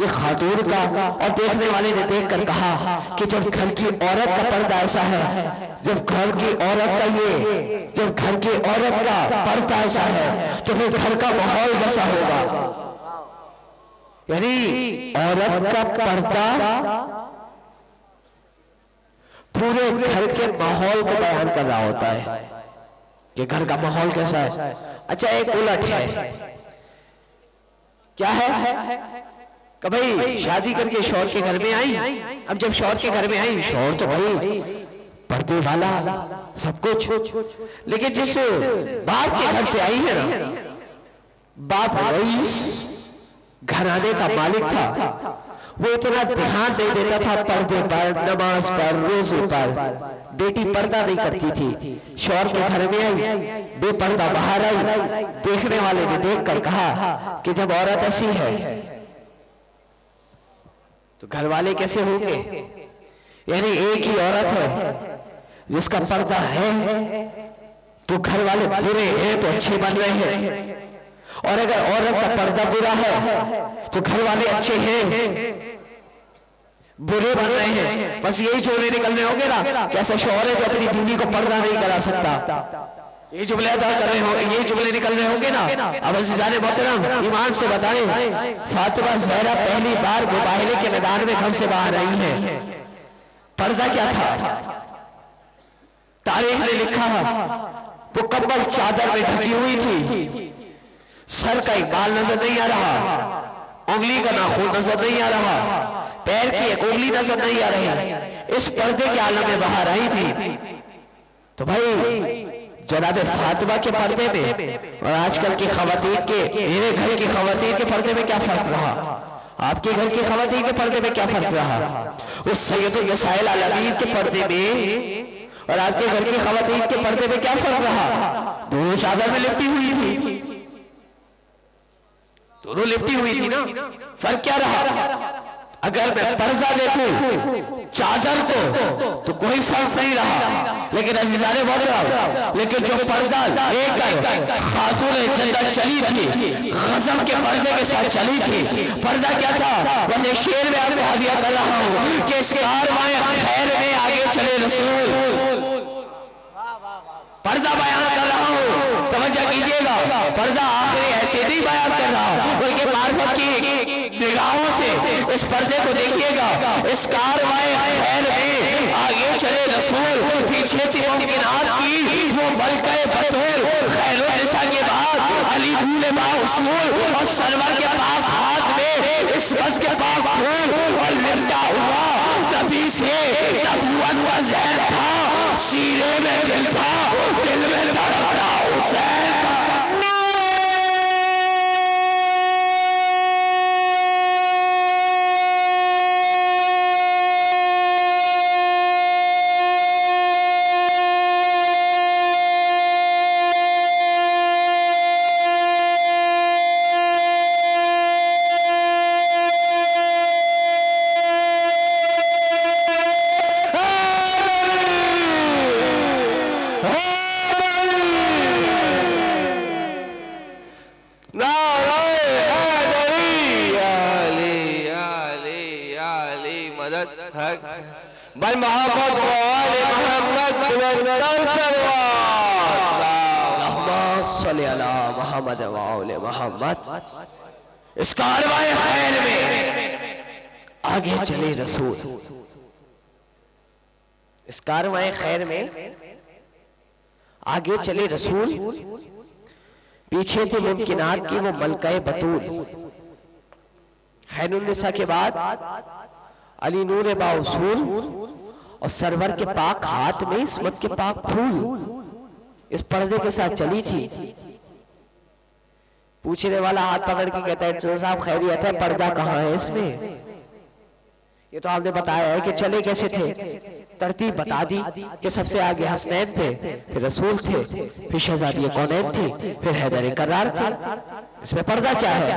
ये खातून का। और देखने वाले ने देखकर कहा कि जब घर की औरत का पर्दा ऐसा है, जब घर की औरत का जब घर की औरत का पर्दा ऐसा है, तो फिर घर का माहौल कैसा होगा। यानी औरत का पर्दा पूरे घर के माहौल को बयान कर रहा होता है कि घर का माहौल कैसा है। अच्छा, एक उलट है, क्या है कि भाई शादी करके शौहर के घर में आई। अब जब शौहर के घर में आई, शौहर तो भाई पर्दे वाला सब कुछ, लेकिन जिस बाप के घर से आई है ना, बाप रईस घराने का मालिक था, वो इतना ध्यान नहीं देता था पर्दे पर, नमाज पर, रोजे पर। बेटी पर्दा नहीं करती थी। शौहर के घर में आई, बेपर्दा बाहर आई। देखने वाले ने देखकर कहा कि जब औरत ऐसी है तो घर वाले कैसे होंगे। यानी एक ही औरत है जिसका पर्दा है, तो घर वाले बुरे हैं तो अच्छे बन रहे हैं, और अगर औरत का पर्दा बुरा है तो घर वाले अच्छे हैं बुरे बन रहे हैं। बस यही जुमले निकलने होंगे ना, कैसे शौहर है जो अपनी बीवी को पर्दा नहीं करा सकता। ये जुमले अदा कर रहे हो, ये जुमले निकलने होंगे ना। अब अज़ीज़ाने मोहतरम, ईमान से बताएं, फातिमा ज़हरा पहली बार मुबाहिले के मैदान में घर से बाहर आई है। पर्दा क्या था, तारीख ने लिखा वो कम्बल चादर में ढकी हुई थी। सर का एक बाल नजर नहीं आ रहा, उंगली का नाखून नजर नहीं आ रहा, पैर की एक उंगली नजर नहीं आ रही। इस पर्दे के आलम में बाहर आई थी। तो भाई जनाब फातिमा के पर्दे में और आजकल की खवातीन के, मेरे घर की खवातीन के पर्दे में क्या फर्क रहा, आपके घर की खवातीन के पर्दे में क्या फर्क रहा, उस सैयदुल नसाइल आलमीन के पर्दे में और आपके घर की खवातीन के पर्दे में क्या फर्क रहा। दोनों चादर में लिपटी हुई थी, दोनों लिपटी हुई थी ना। फर्क क्या रहा। अगर मैं पर्दा देखूं चादर को तो कोई फर्क नहीं रहा, लेकिन अज़ीज़ाने मोहतरम, लेकिन जो पर्दा लेकर खातून जन्नत चली थी, गज़ब के पर्दे के साथ चली थी। पर्दा क्या था, बस एक शेर में आपको हदिया कर रहा हूं कि इस कारवां खैर में आगे चले रसूल। पर्दा बयान कर रहा हूं, तवज्जो कीजिएगा। पर्दा आखिरी ऐसे नहीं बयान कर रहा, बल्कि मार्फत की निगाहों से इस पर्दे को देखिएगा। इस कारवाए खैर में आगे चले रसूल, पीछे थी मुमकिनात की वो मलकाए बतूल। खैरुन निसा के बाद अली दूल्हे बाउसूल और सरवर के पाक हाथ में इस बस के पाक फूल, और लिपटा हुआ नबी से नबूवत का ज़हर था। सीने में दिल था, दिल में धड़कता हुसैन का। इस कारवाए खैर में आगे चले रसूल, इस कारवाए खैर में आगे चले रसूल, पीछे थे मुमकिनात की वो मलकाए बतूल। खैरुन निसा के बाद अली नूर बाउसूल और सरवर के पाक हाथ में इस्मत के पाक फूल इस पर्दे के साथ चली थी। पूछने वाला हाथ पकड़ के कहता है साहब खैरियत है, पर्दा कहाँ है इसमें। ये तो आपने बताया है कि चले कैसे थे, तरतीब बता दी कि सबसे आगे हसनैन थे, फिर रसूल थे, फिर शहजादी कौनैन थी, फिर हैदर करार थे। इसमें पर्दा क्या है।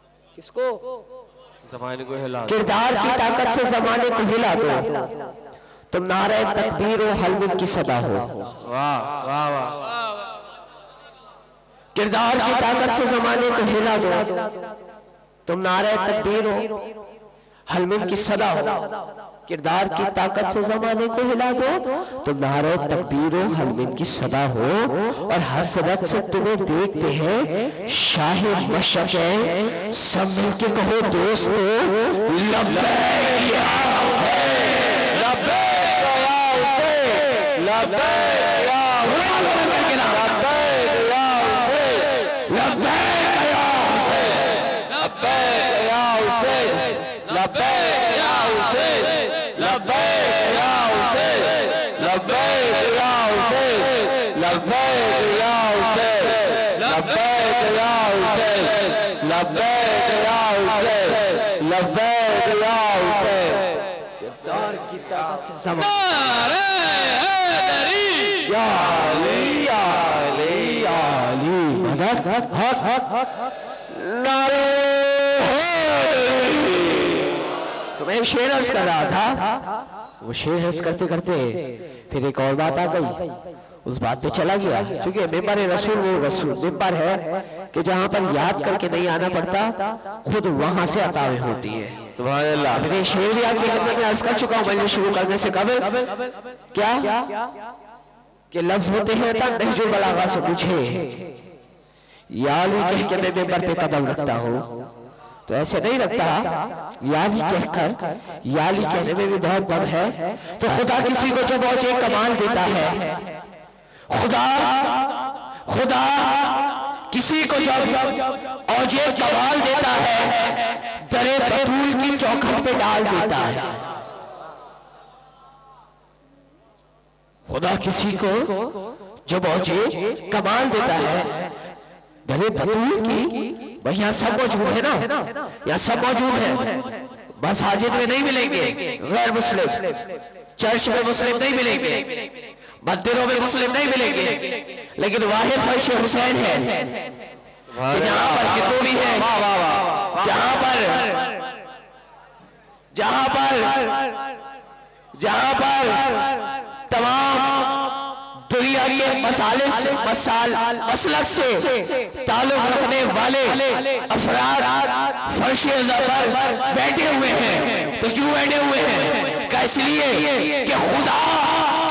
किसको? ज़माने को हिला। किरदार की ताकत से ज़माने को हिला दो, तुम नारे तकबीर हो हलमिन की सदा हो। वाह वाह वाह। किरदार की ताकत से ज़माने को हिला दो, तुम नारे तकबीर हो हलमिन की सदा हो। किरदार की ताकत से ज़माने को हिला दो, तुम नारे तकबीर हो हलमिन की सदा हो। और हसरत से तुम्हें देखते हैं शाह मशक है, सब मिलके कहो दोस्तों लब्बैक या हुसैन, लब्बैक या हुसैन, लब्बैक या हुसैन, लब्बैक या हुसैन, लब्बैक या हुसैन, लब्बैक या हुसैन, लब्बैक या हुसैन, लब्बैक या हुसैन, लब्बैक या हुसैन, लब्बैक या हुसैन, लब्बैक या हुसैन, लब्बैक या हुसैन। किरदार की ताकत से ज़माने या अली या अली या अली मदद हक हक नारे। तो मैं शेर अर्ज कर रहा था, वो शेर अर्ज करते करते फिर एक और बात आ गई, उस बात पे चला गया। क्योंकि मेंबर रसूल वो रसूल मेंबर है कि जहां पर याद करके नहीं आना पड़ता, खुद वहां से अताएं होती है। सुभान अल्लाह। मैंने शेर भी आपकी खिदमत में अर्ज कर चुका हूं मैंने शुरू करने से कबल, क्या कि लफ्ज होते हैं तब नहजुल बलागा से पूछे याली कह के मैं मेंबर पे कदम रखता हूं, तो ऐसे नहीं रखता, याली कहकर, याली कहने में भी बहुत दम है। तो खुदा किसी को जब औजे कमाल देता है, खुदा खुदा किसी को जब औजे कमाल देता है, दरे बतूल की चौखट पे डाल देता है। खुदा किसी को जब औजे कमाल देता है, दरे बतूल की, भाई यहाँ सब मौजूद है ना, यहाँ सब मौजूद है, बस हाजिर में नहीं मिलेंगे गैर मुस्लिम, चर्च में मुस्लिम नहीं मिलेंगे, मंदिरों में मुस्लिम नहीं मिलेंगे, लेकिन वाहिद फर्श हुसैन है जहां पर हिंदू भी है, जहां पर तमाम दुनिया के मसलक से ताल्लुक रखने वाले अफराद फर्श पर बैठे हुए हैं। तो क्यों बैठे हुए हैं? इसलिए कि खुदा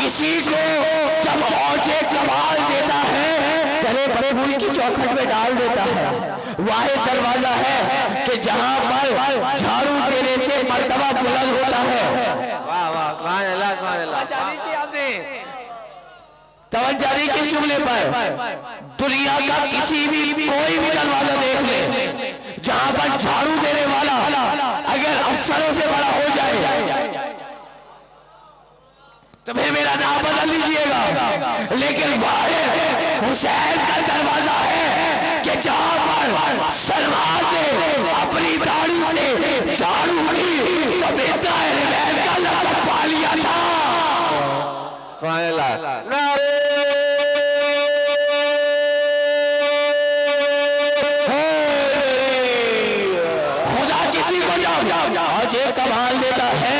किसी को जब औजे कमाल देता है, गले बड़े फूल की चौखट में डाल देता है। वाहिद दरवाजा है कि जहां पर झाड़ू देने से मर्तबा बुलंद होता है। वाह वाह सुभान अल्लाह सुभान अल्लाह। तवज्जो के जुमले पर दुनिया का किसी भी कोई भी दरवाजा देख ले, जहां पर झाड़ू देने वाला अगर अफसरों से बड़ा हो जाए तो मेरा नाम बदल लीजिएगा, लेकिन वाहिद हुसैन का दरवाजा है कि जहां पर सलमान ने अपनी दाढ़ी से झाड़ू दी तो बेटा का लक़ब पा लिया था। सुभान अल्लाह। खुदा किसी को औजे कमाल देता है,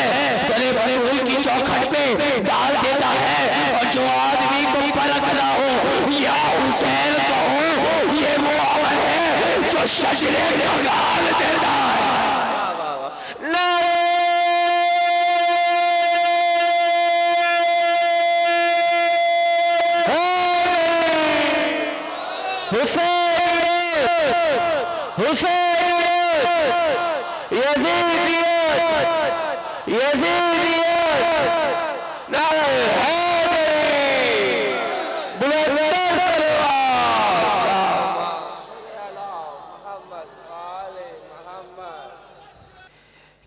गले बड़े फूल की चौखट पे डाल देता है, और जो आदमी को परखना हो या हुसैन कहो, ये वो अमल है जो शजरे का गाल देता है।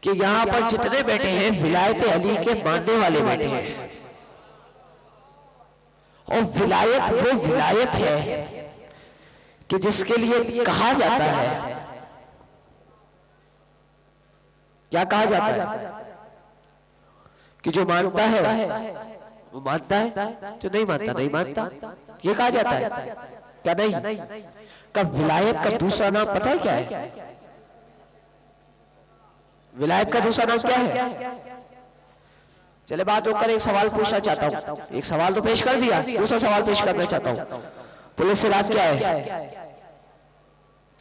कि यहाँ पर जितने बैठे हैं विलायत अली के मानने वाले बैठे हैं, और विलायत वो विलायत है कि जिसके लिए कहा जाता है, क्या कहा जाता है कि जो मानता है वो मानता है, जो नहीं मानता नहीं मानता, ये कहा जाता है क्या? नहीं। का विलायत का दूसरा नाम पता है क्या है? विलायत का दूसरा नाम क्या है? चले बात होकर एक सवाल पूछना चाहता हूँ। एक सवाल तो पेश कर दिया, दूसरा सवाल पेश करना चाहता हूँ। पुलिस सिराज क्या है?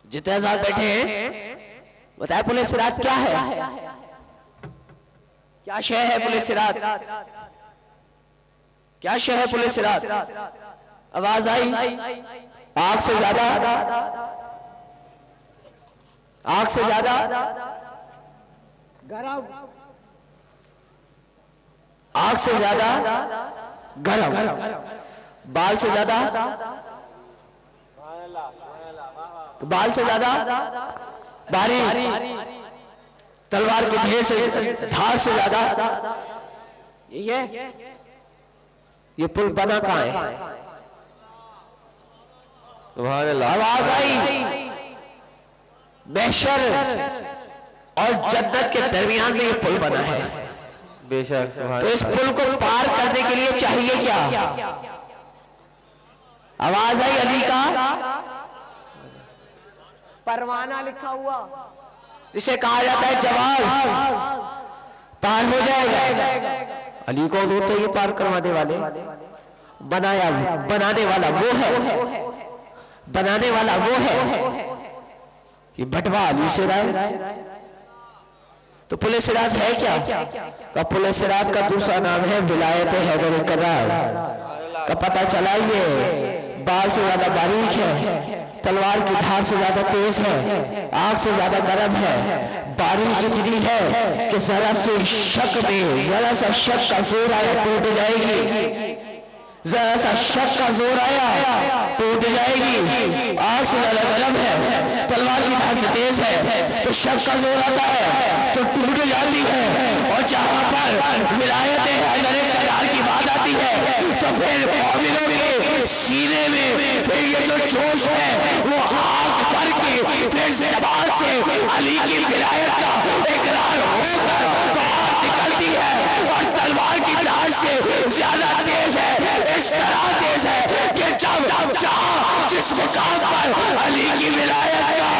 जितने हजार बैठे हैं बताए पुलिस सिराज क्या है? क्या शय है पुलिस सिराज? क्या शय है पुलिस सिराज? आवाज आई? आग से ज्यादा, आग से ज्यादा गरम, आग से ज्यादा गरम, बाल से ज्यादा, बाल से ज्यादा बारीक, तलवार के ढेर से, धार से ज्यादा। ये पुल बना कहां है? सुभान अल्लाह। आवाज आई? महशर और जन्नत के दरमियान में ये पुल बना है। बेशक। तो इस पुल को पार करने के लिए चाहिए क्या? आवाज आई? अली का परवाना लिखा हुआ, जिसे कहा जाता है जवाज, पार हो जाएगा। अली कौन होते? ये पार करवाने वाले, बनाया, बनाने वाला वो है, बनाने वाला वो है। ये बटवा अली से राय। तो पुलिस सिराज है क्या? का पुलिस सिराज का दूसरा नाम है विलायत हैदर करार। का पता चला ये बाल से ज्यादा बारीक है, तलवार की धार से ज्यादा तेज है, आग से ज्यादा गर्म है, बारिश इतनी है कि जरा से शक में, जरा सा शक का जोर आया टूट जाएगी, जरा सा शक का जोर आया टूट जाएगी। आग से ज्यादा गर्म है, तलवार की धार से तेज है, तो शक का जोर आता है तो टूट जाती है। और जहां पर विलायत हैदर करार की बात आती है तो फिर मोमिनों के सीने में फिर ये जो जोश है वो आग भर के फिर ज़बान से अली की विलायत का इकरार होकर बाहर निकलती है। और तलवार की धार से ज्यादा तेज है, इस तरह तेज है कि जब जहां जिस मुकाम पर अली की विलायत का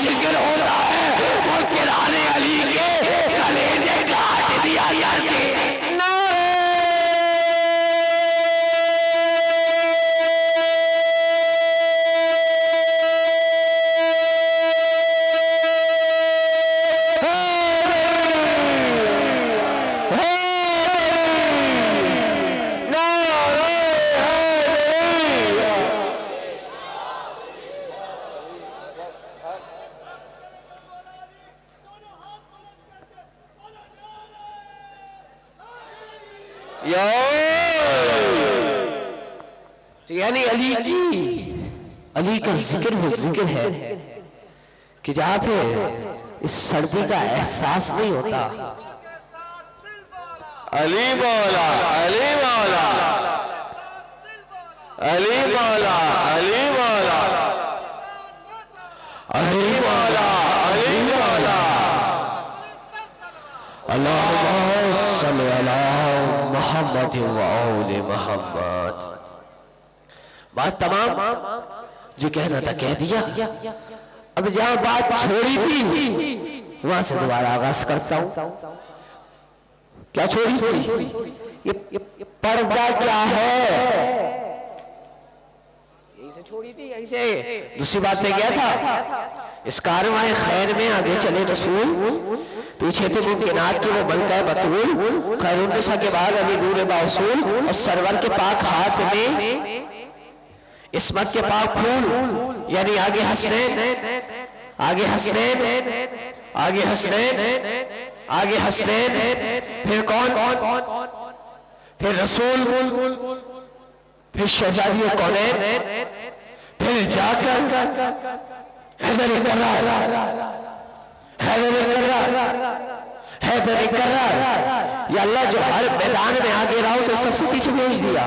जिक्र होता है वो किराने अली के कलेजे काट दिया करते। यानी अली का जिक्र वो जिक्र है कि जहां पे इस सर्दी का एहसास नहीं होता। अली मौला, अली मौला, अली मौला, अली मौला, अली मौला, अली मौला। अल्लाहुम्मा सल्ली अला मुहम्मद व आले मुहम्मद। बात तमाम जो कहना था कह दिया। अब जहां बात छोड़ी थी वहां से दोबारा आगाज करता हूं। क्या छोड़ी थी? ये पर्दा क्या है? यहीं से छोड़ी थी, यहीं से दूसरी बात में गया था। इस कारवां खैर में आगे चले रसूल, पीछे थे मुमकिनात की वो बलका बतूल, खैरुन्निसा के बाद अभी दूर बाउसूल, और सरवर के पाक हाथ में इस्मत के पाक फूल, यानी आगे हसनैन, आगे हसनैन, आगे हसनैन, आगे हसनैन, फिर कौन? फिर रसूल, फिर शहजादी कौनैन, फिर जाकर हैदर करार, हैदर करार, हैदर करार। या अल्लाह जो हर मैदान में आगे रहा उसे सबसे पीछे भेज दिया।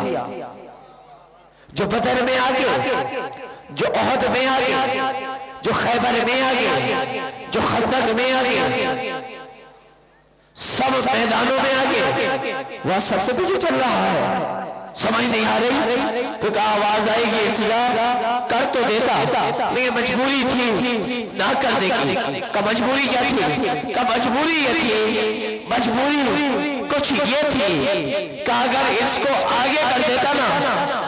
जो बदर में आगे, जो ओहद में आगे, जो खैबर में आगे, जो खंदक में आगे, सब मैदानों में आगे, वह सबसे पीछे चल रहा है। समझ नहीं आ रही तो कहा आवाज आएगी इंतजार कर तो देता, लेकिन मजबूरी थी ना करने की। का मजबूरी क्या थी? का मजबूरी ये थी, मजबूरी कुछ ये थी कि अगर इसको आगे कर देता ना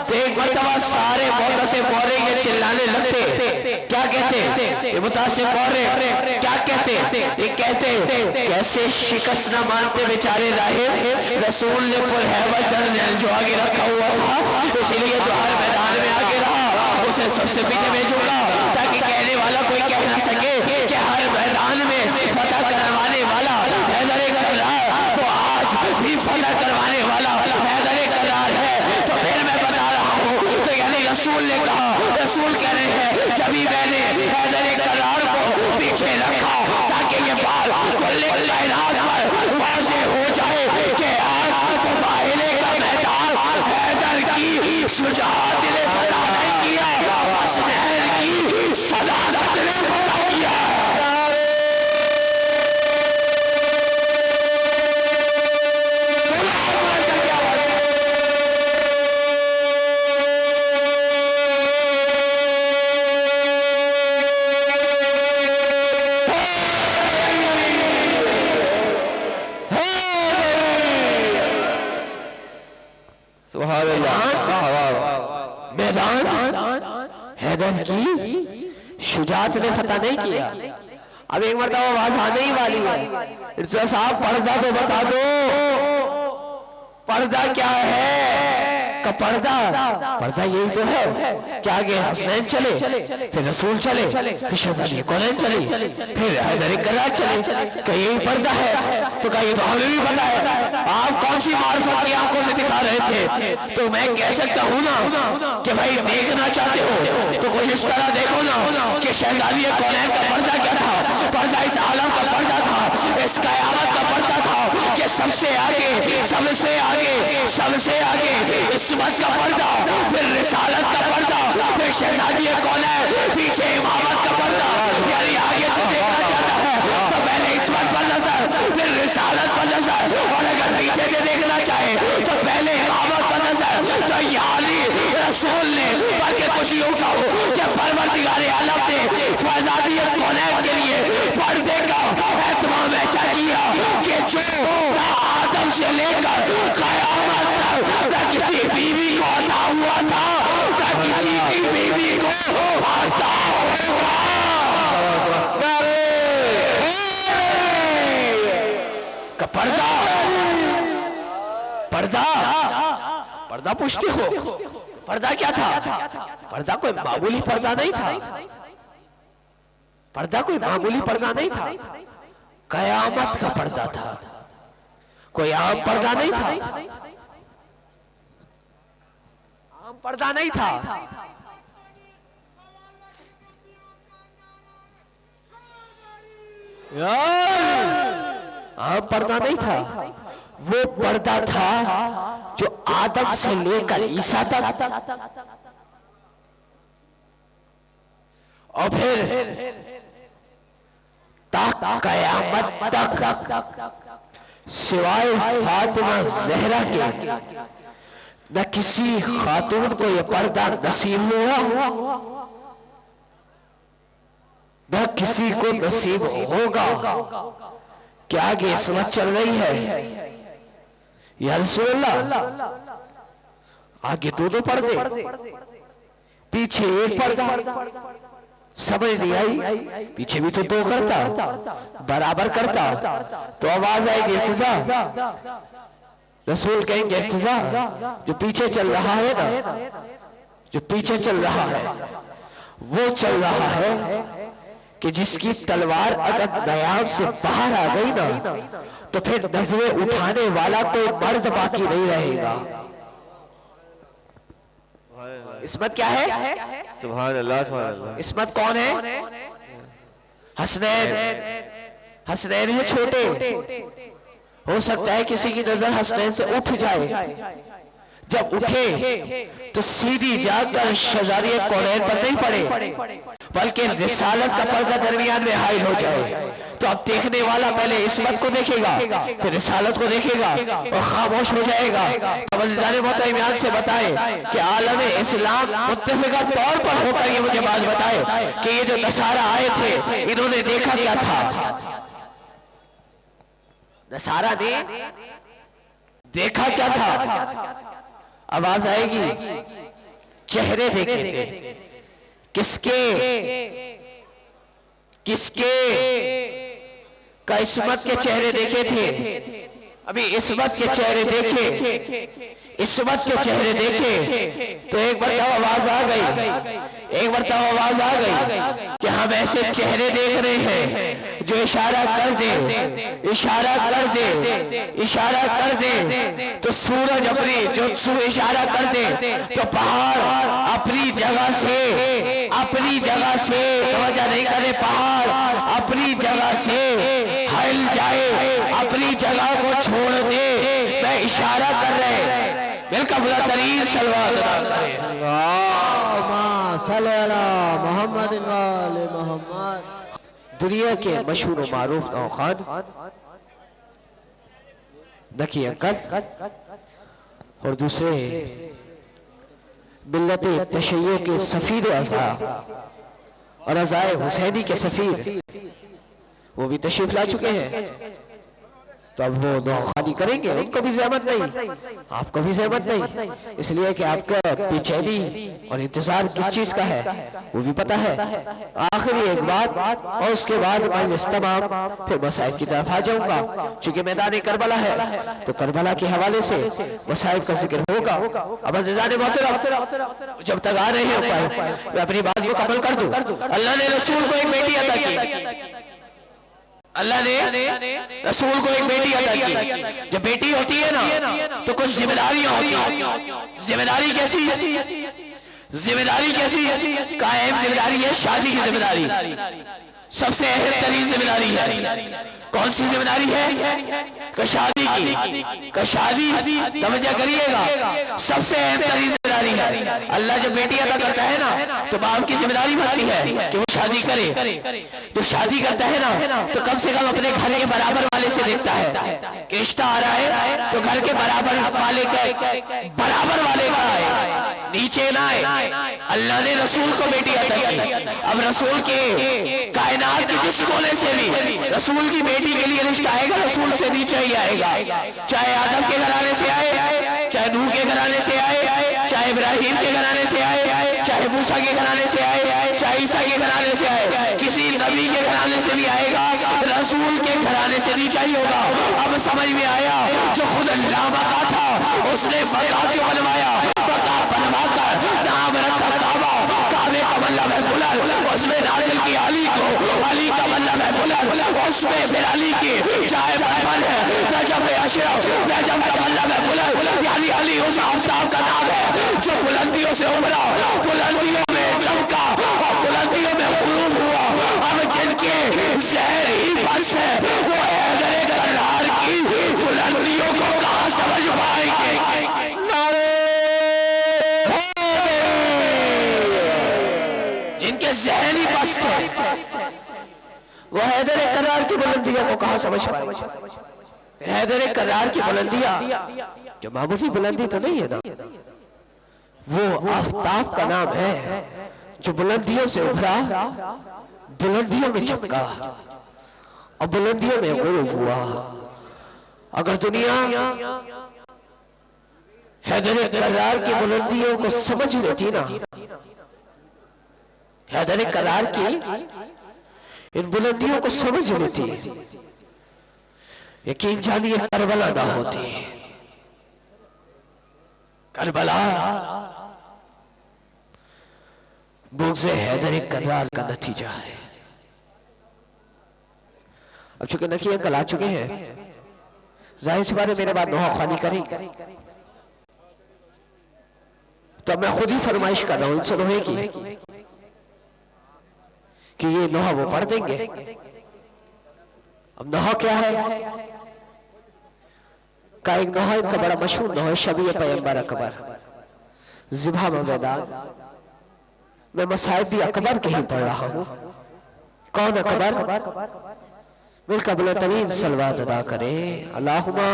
तो एक मरतबा सारे मोहतसिब मौर्य ये चिल्लाने लगते। क्या कहते ये मुतासिब मौर्य? क्या कहते? ये कहते कैसे शिकस्त न मानते बेचारे राहे, रसूल ने पुरहैबत जो आगे रखा हुआ था, इसीलिए जो हर मैदान में आगे रहा उसे सबसे पीछे भेजूंगा, ताकि कहने वाला कोई कह ना सके कि हर मैदान में फतह करवाने वाला हैदर करार, तो आज भी फतह करवाने वाला हैदर करार है। तो फिर मैं बता रहा हूँ, तो यानी रसूल ने कहा, रसूल कह रहे हैं जब ही मैंने हैदर करार को पीछे रखा ताकि ये बात कुल्ले कायनात पर वाज़ेह हो जाए कि आज मुबाहिले का मैदान हैदर की शुजाअत ने फतह नहीं किया, हसनैन की सदाकत ने फतह किया। मैदान हैदर की शुजाअत ने फतह नहीं किया। अब एक मरतबा आवाज आने ही वाली है, इर्जा साहब पर्दा तो बता दो, पर्दा क्या है? का पर्दा यही तो है कि आगे हसनैन चले, फिर रसूल चले, फिर शहजादी कौनैन चले, फिर हैदर करार चले, क्या यही पर्दा है? तो क्या ये तो हमें भी पता है। आप कौन सी मार्फत की आंखों से दिखा रहे थे? तो मैं कह सकता हूँ ना कि भाई देखना चाहते हो तो कुछ इस तरह देखो ना कि शहजादी कौनैन का पर्दा क्या था? पर्दा इस आलम का पर्दा था, इस कयामत का पर्दा था कि सबसे आगे सबसे आगे सबसे आगे इस्मत का पर्दा, फिर रिसालत का पर्दा, फिर शहजादी कौनैन, पीछे इमामत का पर्दा। यानी आगे से देखना चाहता है तो पहले इस्मत पर नजर, फिर रिसालत पर नजर, और अगर पीछे से देखना चाहे तो पहले इमामत पर नजर। तो यानी रसूल ने, बल्कि कुछ यूं कहो कि परवरदिगार आलम ने शहजादी कौनैन के लिए पर्दे का एहतमाम ऐसा किया कि जो आदम से लेकर कयामत तक न किसी बीवी को अता हुआ था, न किसी की बीवी को अता हुआ। पर्दा पर्दा पर्दा पूछते हो, पर्दा क्या था? पर्दा कोई मामूली पर्दा नहीं था, पर्दा कोई मामूली पर्दा नहीं था, कयामत का पर्दा था, कोई आम पर्दा नहीं था, आम पर्दा नहीं था। आम पर्दा नहीं था, वो पर्दा था जो आदम से लेकर ईसा तक, और फिर कयामत तक सिवाय फातिमा ज़हरा के न किसी खातून को यह पर्दा नसीब हुआ, न किसी को नसीब होगा। क्या आगे इस्मत चल रही है या रसूलुल्लाह? आगे दो पर्दे, पीछे एक पर्दा। समझ नहीं आई? पीछे भी तो दो करता, बराबर करता तो आवाज आएगी इर्तिजा। रसूल कहेंगे इर्तिजा, जो पीछे चल रहा है ना, जो पीछे चल रहा है वो चल रहा है कि जिसकी तलवार अगर दयाब से बाहर आ गई ना तो फिर नजरें उठाने वाला कोई मर्द बाकी नहीं रहेगा। इस्मत क्या है? सुभान अल्लाह, सुभान अल्लाह। इस्मत कौन है? हसनैन। हसनैन है छोटे, हो सकता है किसी की नजर हसनैन से उठ जाए, जब उठे तो सीधी जाकर शहजादी कौनैन पर नहीं पड़े, बल्कि रिसालत का पर्दा दरमियान में हाइल हो जाए तो अब देखने वाला पहले इस्मत को देखेगा, फिर रिसालत को देखेगा और खामोश हो जाएगा। अब अज़ीज़ान मोहतरम से बताए कि आलम इस्लाम मुत्तफ़िक़ा तौर पर होकर ये मुझे बात बताए कि ये जो नसारा आए थे इन्होंने देखा क्या था। नसारा ने देखा क्या था? आवाज आएगी। चेहरे देखे थे। किसके किसके का? इस्मत के चेहरे देखे थे। अभी इस्मत के चेहरे देखे, इस्मत के चेहरे देखे तो एक बार आवाज आ गई, एक बार आवाज आ गई कि हम ऐसे चेहरे देख रहे हैं जो इशारा कर दे, इशारा कर दे, इशारा कर दे तो सूरज अपनी जो इशारा कर दे तो पहाड़ अपनी जगह से, अपनी जगह से तवज्जो नहीं करे, पहाड़ अपनी जगह से हिल जाए, अपनी जगह को छोड़ दे। मैं इशारा कर रहे बिल्कुल बुला तरीन सलवात मोहम्मद। दुनिया के मशहूर व मारूफ नौखान नकी अंकल और दूसरे मिल्लत तशय्युअ के सफीर अज़ा और अज़ाए हुसैनी के सफीर वो भी तशरीफ ला चुके हैं। तो अब वो नौखानी करेंगे, उनको भी ज़हमत नहीं, आपको भी ज़हमत नहीं, इसलिए कि आपका बेचैनी और इंतजार किस चीज का है वो भी पता है। आखिरी एक बात और उसके बाद मजलिस तमाम, फिर मसाइब की तरफ आ जाऊंगा। चूंकि मैदान करबला है तो करबला के हवाले से मसाइब का जिक्र होगा। अब अज़ीज़ान मोहतरम जब तक आ रहे हैं मैं अपनी बात मुकम्मल कर दूं। अल्लाह ने रसूल को एक बेटी अता की, अल्लाह ने रसूल को एक बेटी अता की। जब बेटी होती है ना तो कुछ जिम्मेदारियां होती हैं। जिम्मेदारी कैसी? जिम्मेदारी कैसी? कायम जिम्मेदारी है शादी की जिम्मेदारी, सबसे अहम तरीन जिम्मेदारी है। कौन सी जिम्मेदारी है? शादी की। शादी तवज्जो करिएगा, सबसे अहम तरीन जिम्मेदारी है। अल्लाह जब बेटी अदा करता है ना तो बाप की जिम्मेदारी बनती है कि वो शादी करे। जब शादी करता है ना तो कम से कम अपने घर के बराबर वाले से देखता है कि रिश्ता आ रहा है तो घर के बराबर वाले का, बराबर वाले का है, नीचे ना आए। अल्लाह ने रसूल को बेटी अता की। अब रसूल के कायनात के जिस कोने से भी रसूल की बेटी के लिए रिश्ता आएगा, रसूल से नीचे ही आएगा। चाहे आदम के घराने से आए, चाहे नूह के घराने से आए, चाहे इब्राहिम के घराने से आए, चाहे मूसा के घराने से आए, चाहे ईसा के घराने से आए, किसी नबी के घराने से भी आएगा, रसूल के घराने से नीचे ही होगा। अब समझ में आया जो खुद अल्लाह का था उसने मक्का क्यों बनवाया? मक्का बनवाकर नाम रखा काबा, काबे का मतलब है बुलंद, उसमें नाजिल की अली को, अली का मतलब है बुलंद, उसमें फिर अली की चाहे बचपन है नजफ अशरफ, नजफ का मतलब है बुलंद, यानी अली उस आफ्ताब का नाम है जो बुलंदियों से उभरा, बुलंदियों में चमका और बुलंदियों में गुरूब हुआ। अब जिनके शहर ही बस है वो हैदर करार की बुलंदियों को कहां समझ पाएंगे? जिनके जहन ही बस है वो हैदर करार की बुलंदियों को कहां समझ पाएंगे? हैदर करार की बुलंदियां जो मामूली बुलंदी तो नहीं है ना, वो आफ्ताब का नाम है जो बुलंदियों से उभरा, बुलंदियों में चमका और बुलंदियों में गुरूब हुआ। अगर दुनिया हैदर करार की बुलंदियों को समझ लेती ना, हैदर करार की इन बुलंदियों को समझ लेती, यकीन जानिए करबला ना होती। करबला बुग़्ज़ हैदर करार का नतीजा है। अब चूंकि नकी अंकल आ चुके हैं, जाहिर सी बात है मेरे बाद नोहा खानी करेंगे, तो मैं खुद ही फरमाइश कर रहा हूं इनसे नोहे की कि ये नोहा वो पढ़ देंगे। अब नोहा क्या है? का एक नोहा इनका बड़ा मशहूर नोहा शबीह पैगंबर अकबर, ज़िबा मैदान, मैं मसाइब भी अकबर के ही पढ़ रहा हूँ। कौन अकबर? मिलकर बुलंदतरीन सलवात अदा करें। अल्लाहुम्मा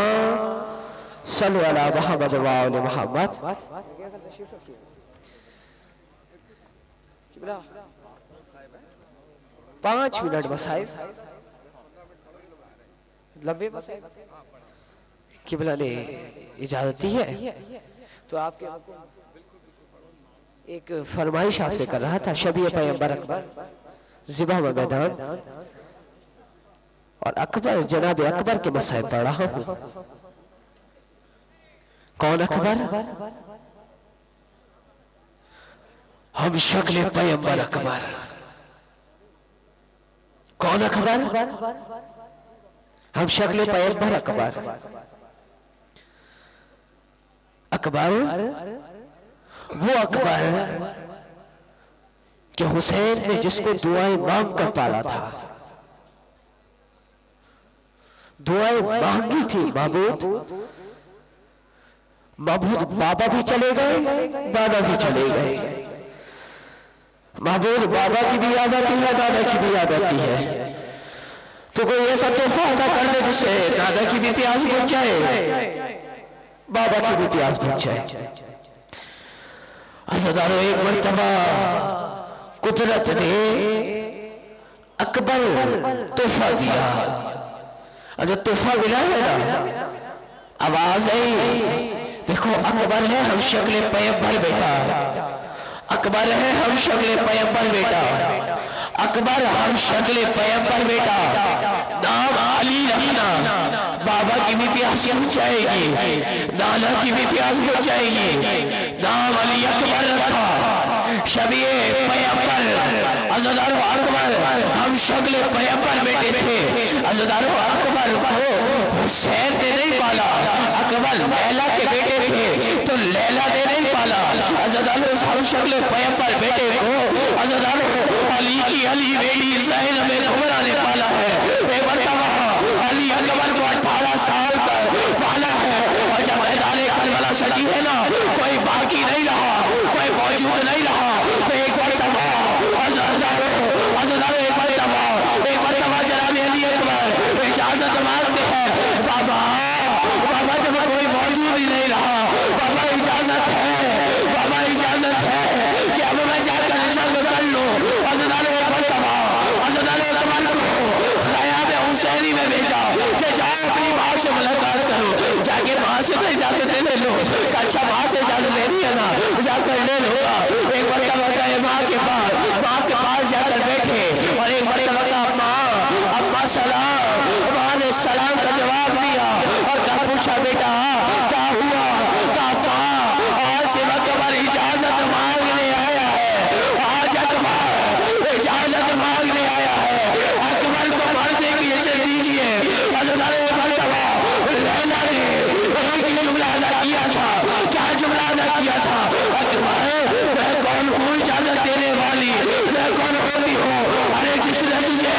सल्लु अला मुहम्मद व आले मुहम्मद। 5 मिनट मसाइब लंबे मसाइब किबला ने इजाजत दी है तो आपके एक फरमाइश आपसे कर रहा था। शबीह पैगंबर अकबर ज़िबा व मैदान और अकबर जनाब अकबर के मसाइब पढ़ रहा हूँ। कौन अकबर? हम शक्ल पैगंबर अकबर। कौन अकबर? हम शक्ल पैगंबर अकबर। अकबर वो अकबर कि हुसैन ने जिसको दुआएं मांग कर पाला था, दुआएं मांगी थी माबूद। माबूद बाबा भी चले गए, दादा भी चले गए। माबूद बाबा की भी याद आती है, दादा की भी याद आती है। तो कोई ऐसा तोहफा अदा कर दे जिससे दादा की भी इतिहास भूल जाए, बाबा की भी इतिहास भूल जाए। हज़रत एक मर्तबा कुदरत ने अकबर तोहफा दिया और जब तोहफा मिला ना आवाज आई, देखो अकबर है हम शक्ल पैगंबर बेटा, अकबर है हम शक्ल पैगंबर बेटा, अकबर हम शक्ल पैगंबर बेटा। नाम अली रखना, बाबा की भी इतिहास पहुंचाएगी, नाना की भी इतिहास पहुंचाएगी। नाम अली अकबर रखा, शबीए पैगंबर अज़दारो अकबर, हम शक्ल पैगंबर बेटे थे। अज़दारो अकबर को हुसैन ने नहीं पाला, अकबर लैला के बेटे थे तो लैला ने नहीं पाला। अज़दारो हम शक्ल पैगंबर बेटे को अज़दारो अली की अली बेटी ज़ैनब कुबरा ने पाला है। एक मर्तबा अली अकबर को 18 साल तक पाला है और जब मैदान करबला सजी है ना, कोई बाकी नहीं रहा, कोई मौजूद नहीं रहा, तो एक मर्तबा एक मर्तबा जनाब अली अकबर इजाजत मांगते हैं, बाबा बाबा जब कोई मौजूद ही नहीं रहा, बाबा इजाजत है, बाबा इजाजत है कि अब मैं जाकर जंग कर लूं। एक मर्तबा अकबर को ख़याम हुसैनी में भेजा कि जाओ अपनी माँ से मुलाकात करो, जाके माँ से तो इजाजत ले लो। अच्छा माँ से इजाजत लेनी है ना, जाकर ले लो। एक मर्तबा गए माँ के पास जाकर बैठे और एक मर्तबा का माँ अम्मा सलाम, माँ ने सलाम का जवाब दिया और क्या पूछा बेटा क्या हुआ? क्या माँ आज से अकबर इजाजत मांगने आया है, आज अकबर इजाजत मांगने आया है, अकबर को मरने की इजाजत दीजिए। लैला ने एक ही जुमला अदा किया था, क्या जुमला अदा किया था? अकबर मैं कौन हूँ इजाजत देने वाली, मैं कौन होती हूँ? अरे जिसने तुझे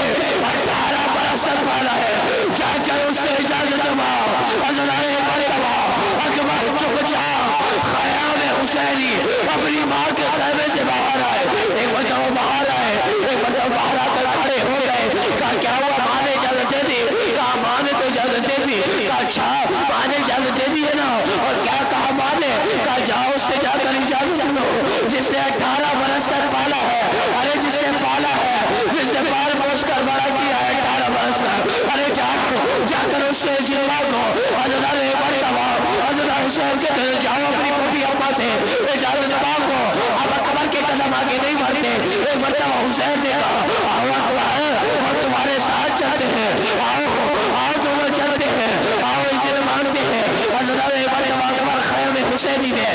18 बरस तक पाला है, जाकर उससे इजाजत मांग। अकबर चुपचाप ख़याम हुसैनी अपनी माँ के खैमे से बाहर आए। एक मरतबा बाहर आए, एक मरतबा बाहर आकर खड़े हो गए। कहा क्या हुआ? माँ ने इजाजत दे दी। कहा माँ ने तो इजाजत दे दी। कहा अच्छा माँ ने इजाजत दे दी है ना, और क्या कहा माँ ने? कहा जाओ उससे जाकर इजाजत लो जिसने 18 बरस तक पाला है। अरे जिसने पाला है, जिसने पाल पोस कर बड़ा किया है 18 बरस तक, अरे जाकर उससे जिम्मा को हुसैन से कहे जाओ अपनी पोती अम्मा से इजाजत मांगो। अब अकबर के कदम आगे नहीं बढ़ते। एक मरतबा हुसैन से कहा आओ अकबर हम तुम्हारे साथ चलते हैं, आओ दोनों चलते हैं, आओ इज्जत मांगते हैं। अकबर खैमे हुसैनी में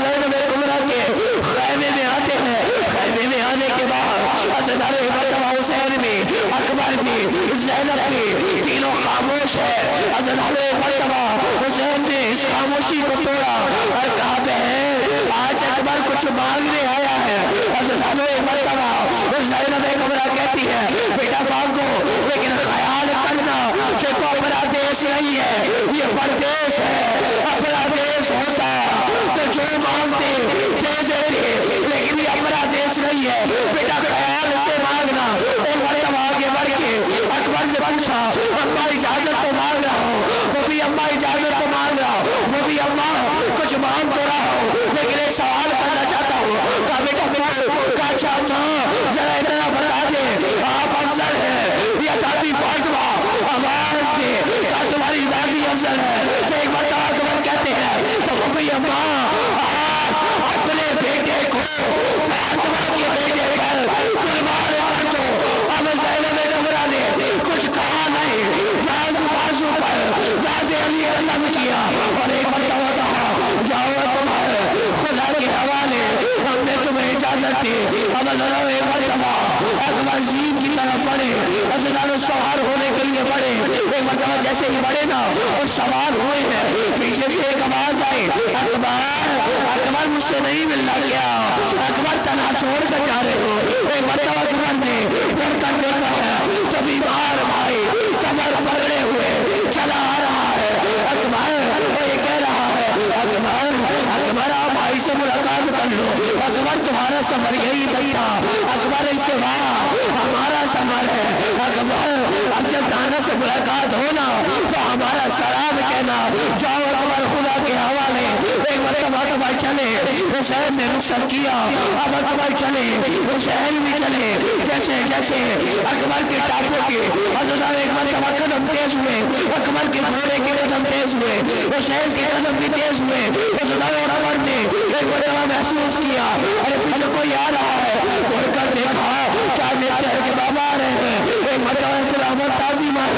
ज़ैनब कुबरा के खैमे में आते हैं। खैमे में आने के बाद हुसैन भी, अकबर भी, ज़ैनब भी तीनों खामोश है। हुसैन ने इस खामोशी को तोड़ा और कहा बहन आज अकबर कुछ मांगने आया है। ज़ैनब कुबरा कहती है बेटा मांगो, लेकिन ख्याल करना कि तो अपना देश नहीं है, ये परदेश है। अपना देश होता तो जो मांगते दे देते, लेकिन ये अपना देश है, बेटा ख्याल से मांगना। एक मरतबा आगे बढ़ के अकबर ने पूछा, अम्मा इजाजत तो मांग रहा हो, वो भी अम्मा इजाजत तो मांग रहा हो, वो भी अम्मा कुछ मांग तो रहा हो, लेकिन एक सवाल करना चाहता हूँ। कहा बेटा क्या चाहता जरा इतना बता दे, आप अफसर है या दादी फातिमा? आवाज दे, क्या तुम्हारी दादी अफसर है? तो एक मरतबा अकबर कहते हैं तो वो भी अम्मा अपने बेटे को फातिमा के बेटे पर कुर्बान कर दो। अब ज़ैनब कुबरा ने कुछ कहा नहीं, बाजू बाजू पर दादे अली कलम किया और एक मरतबा कहा, जाओ तुम्हारे खुदा के हवाले, हमने तुम्हें इजाजत दी। अब एक मरतबा अकबर जीत की तरफ बढ़े, असदारों सवार होने के लिए बढ़े। एक मरतबा जैसे ही बढ़े ना और सवार हुए हैं, पीछे से एक आवाज आई, अकबर मुझसे नहीं मिलना क्या? अकबर तना छोड़ कर जा रहे हो? एक मरतबा अकबर ने बढ़कर देखा है तो बीमार भाई कमर पकड़े हुए चला आ रहा है। अकबर ये कह रहा है, अकबर आप भाई से मुलाकात कर लो, अकबर तुम्हारा सफर यही तक था, अकबर इसके बाद हमारा सफर है। अकबर अब जब दाना से मुलाकात होना तो हमारा सलाम कहना। जाओ अकबर खुदा के हवाले। एक मरतबा अकबर चले, हुसैन ने रुखसत किया, अब अकबर चले, हुसैन भी चले। जैसे जैसे अकबर के टापों के हज़रत एक मरतबा कदम तेज हुए, अकबर के घोड़े के कदम तेज हुए, हुसैन के कदम भी तेज हुए। हज़रत अकबर ने एक मरतबा महसूस किया, अरे पीछे कोई आ रहा है, मुड़कर देखा क्या देखते हैं कि बाबा आ रहे हैं। एक मरतबा ताजी मार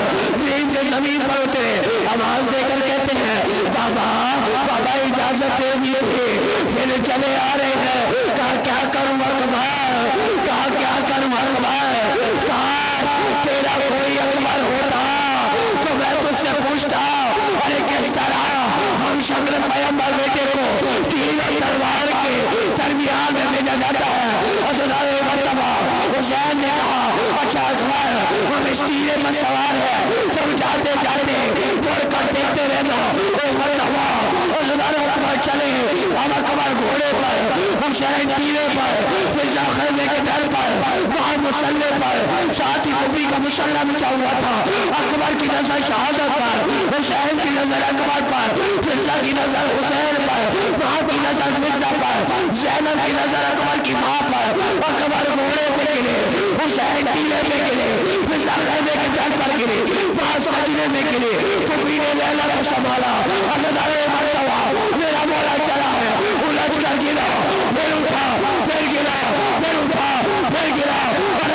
जमीन पर उतरे, आवाज देकर कहते हैं, बाबा बाबा इजाजत दे दीजिए, फिर चले आ रहे हैं। कहा क्या करूं अकबर, कहा क्या करूं अकबर, कहा तेरा कोई अकबर होता तो मैं तुझसे पूछता, अरे किस तरह हम शक्ल पैगंबर बेटे को तीर और तलवार के दरमियान में भेजा जाता है। हुसैन ने कहा, अच्छा अकबर हम इस टीले पर सवार है, तुम जाते जाते दौड़ कर देखते रहना। अकबर चले, अब अकबर घोड़े पर, हुसैन टीले पर, फिर खैमे के डर पर, वहां मुसल्ले पर, साथ ही कुफी का मुसल्ला बिछा हुआ था। अकबर की नजर शहादत पर, हुसैन की नजर अकबर पर, फिजा की नजर हुसैन पर, वहां की नजर फिजा पर, ज़ैनब की नजर अकबर की माँ पर। अकबर घोड़े से गिरे, हुसैन टीले में गिरे, फिजा खैमे के डर पर गिरे, वहां सजने में गिरे। कुफी ने लैला को संभाला, मेरा मौला चला है, उलझ कर गिरा, फिर उठा, फिर गिरा, फिर उठा, फिर गिरा। और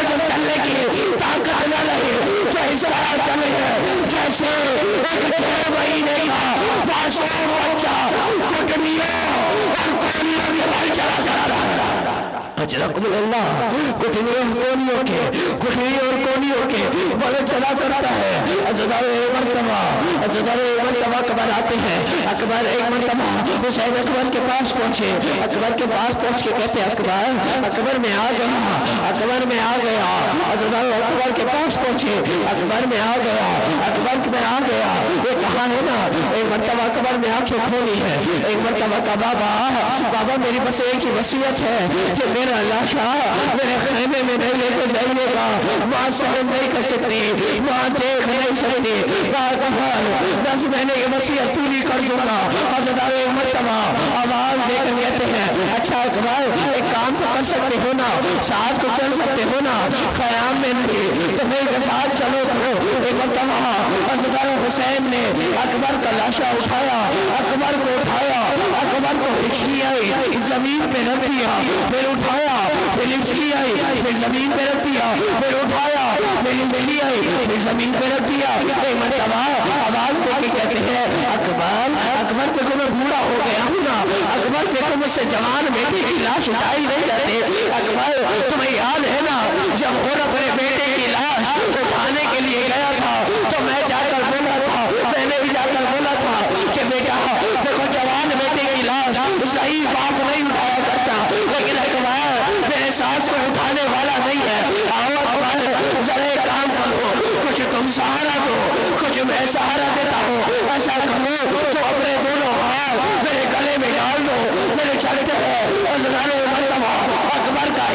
जब चलने की ताकत न रही तो इस तरह चले जैसे एक 6 महीने का मासूम बच्चा कुटनियों और कोनियों के भाई चला जा रहा है। कुटनियों और कोनियों के बड़े चला करता है। मरतबा अकबर आते हैं, अकबर एक मरतबा हुसैन अकबर के पास पहुंचे, अकबर के पास पहुंच के कहते हैं, अकबर में आ गया, अकबर में आ गया। अकबर के पास पहुंचे, अकबर में आ गया, अकबर में आ गया। ये कहा है ना, एक मरतबा अकबर ने आंखें खोली है, एक मरतबा का बाबा मेरी बस एक ही वसीयत है कि मेरा लाशा मेरे खैमे में नहीं लेकर जाइएगा, माँ सहन नहीं कर सकती, माँ देख नहीं सकती। बस मैंने ये वसीयत पूरी कर दूंगा। हज़रत एक मरतबा आवाज देकर कहते हैं, अच्छा अकबर एक काम तो कर सकते हो ना, साथ को चल सकते हो ना, क़याम में नहीं तो मेरे साथ चलो। तो एक मरतबा हज़रत हुसैन ने अकबर का लाशा उठाया, अकबर को उठाया, अकबर को हिचकी आई, जमीन पे रख दिया, फिर उठाया, फिर हिचकी आई, फिर जमीन पे रख दिया, फिर उठाया, फिर हिचकी आई, फिर जमीन पे रख दिया। एक मरतबा आवाज देके कहते हैं, अकबर देखो मैं बूढ़ा हो गया हूँ ना, अकबर देखो मुझसे जवान बेटे की लाश उठाई नहीं जाती। अकबर तुम्हें याद है ना, जब और अपने बेटे की लाश उठाने के लिए गया था तो मैं जाकर बोला था, मैंने भी जाकर बोला था कि बेटा देखो जवान बेटे की लाश सही बाप नहीं उठाया करता, लेकिन अकबर मेरे सास को उठाने वाला नहीं है। आओ अकबर जरा एक काम करो, कुछ तुम सहारा दो, कुछ मैं सहारा देता हूँ। ऐसा करो तो अपने दोनों हाथ मेरे गले में डाल दो, मेरे चलते हैं। अकबर का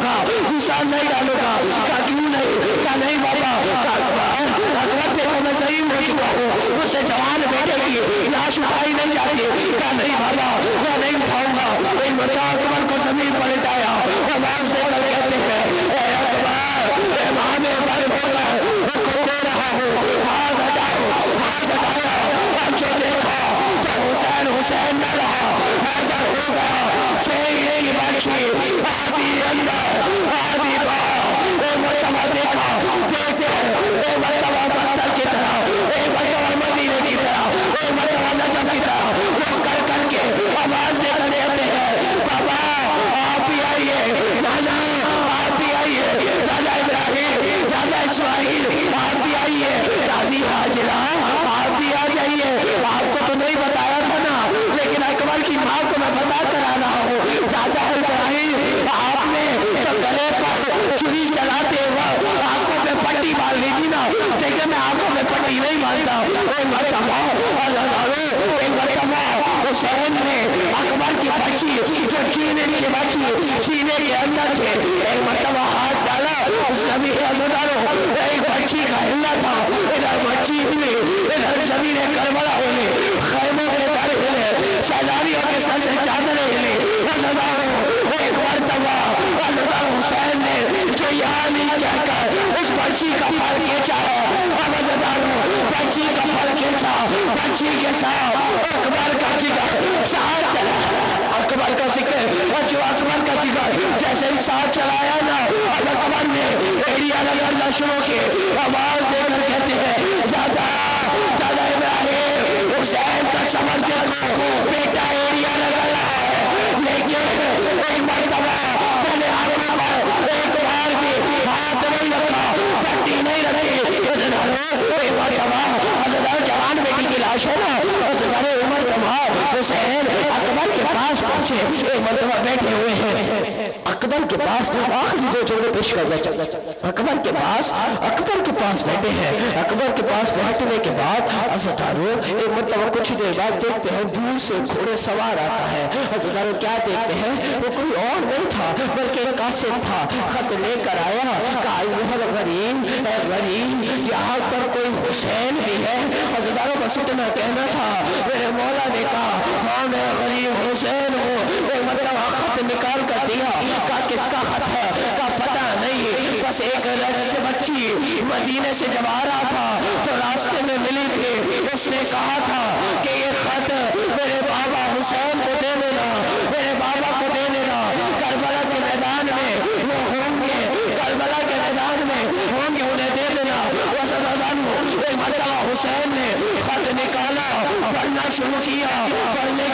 डालूंगा, दूसरा नहीं डालूंगा। कहा क्यों नहीं? कहा नहीं बाबा, अकबर देखो मैं सही हो चुका हूँ, मुझसे जवान बेटे की लाश उठाई नहीं जाती। कहा नहीं बाबा मैं नहीं उठाऊंगा। एक बता अकबर को जमीन पर लिटाया, आवाज देकर कहते हैं अकबर इमाम बर्द होकर हुक्म दे रहा हूँ, हाथ हटाओ, हाथ हटाओ। अब जो देखा तो हुसैन हुसैन न रहा, हैदर हो गया। 6 इंच की बच्ची आधी अंदर आधी बाहर, एक मरतबा देखा देखते एक मरतबा पत्थर की तरह, एक मरतबा मदीने की तरह, एक मरतबा नजफ की तरह, वो कर करके आवाज देकर कहते हैं बाबा आप ही आइए, नाना आप ही आइए, दादा इब्राहिम दादा इस्माइल आप ही आइए, दादी हाजिरा आप भी आ जाइए। आपको तो नहीं बताया था ना, लेकिन अकबर की माँ को मैं बता कर आ रहा हूँ। दादा इब्राहिम आपने तो गले पर चुरी चलाते हुए आंखों में पट्टी बांध ली थी ना, लेकिन मैं आंखों में पट्टी नहीं बांधता। एक मरतबा हुसैन ने अकबर की बच्ची जो सीने की बच्ची सीने के अंदर थे, एक मरतबा हाथ डाला, सभी एक बच्ची का हिलना था, इधर बच्ची हिली, इधर सभी ने करबला हिली, खैमों के दर हिले, सैलानियों के सर से चादरें हिली। एक मरतबा हुसैन ने जो यहाँ नहीं कहकर उस बच्ची का फल खींचा है, बच्ची का फल खींचा, बच्ची के साथ अकबर का जिगर साथ चला, अकबर का जिक्र जो अकबर का जिगर जैसे ही साथ चलाया ना, अकबर ने एरिया लगाना शुरू की, आवाज देकर कहते हैं दादा दादा इब्राहिम हुसैन का समझ देखो बेटा एरिया लगा है, लेकिन एक मरतबा मैंने आंखों पर एक बार भी हाथ नहीं रखा, पट्टी नहीं रखी। एक मरतबा जवान बेटी की लाश है ना, हुसैन अकबर के पास पहुंचे, एक मरतबा बैठे हुए हैं अकबर के पास, आखिरी 2 जुमले पेश कर दिया। अकबर के पास बैठे हैं, अकबर के पास बैठने के बाद हज़रत एक मरतबा कुछ देर बाद देखते हैं दूर से घोड़े सवार आता है। हज़रत क्या देखते हैं, वो कोई और नहीं था बल्कि एक कासिद था, खत लेकर आया, कहा गरीब यहाँ पर कोई हुसैन भी है। हज़रत बस इतना कहना था, मेरे मौला ने कहा हाँ मैं गरीब हुसैन हूँ। एक मरतबा खत निकाल कर दिया, कहा किसका खत है? कहा पता नहीं, बस एक बच्ची मदीने से जब आ रहा था तो रास्ते में मिली थी, उसने कहा था कि ये खत मेरे बाबा हुसैन को दे देना, मेरे बाबा को दे देना, करबला के मैदान में वो होंगे, करबला के मैदान में होंगे, उन्हें दे देना। एक मरतबा हुसैन ने खत निकाला, पढ़ना शुरू किया, पढ़ने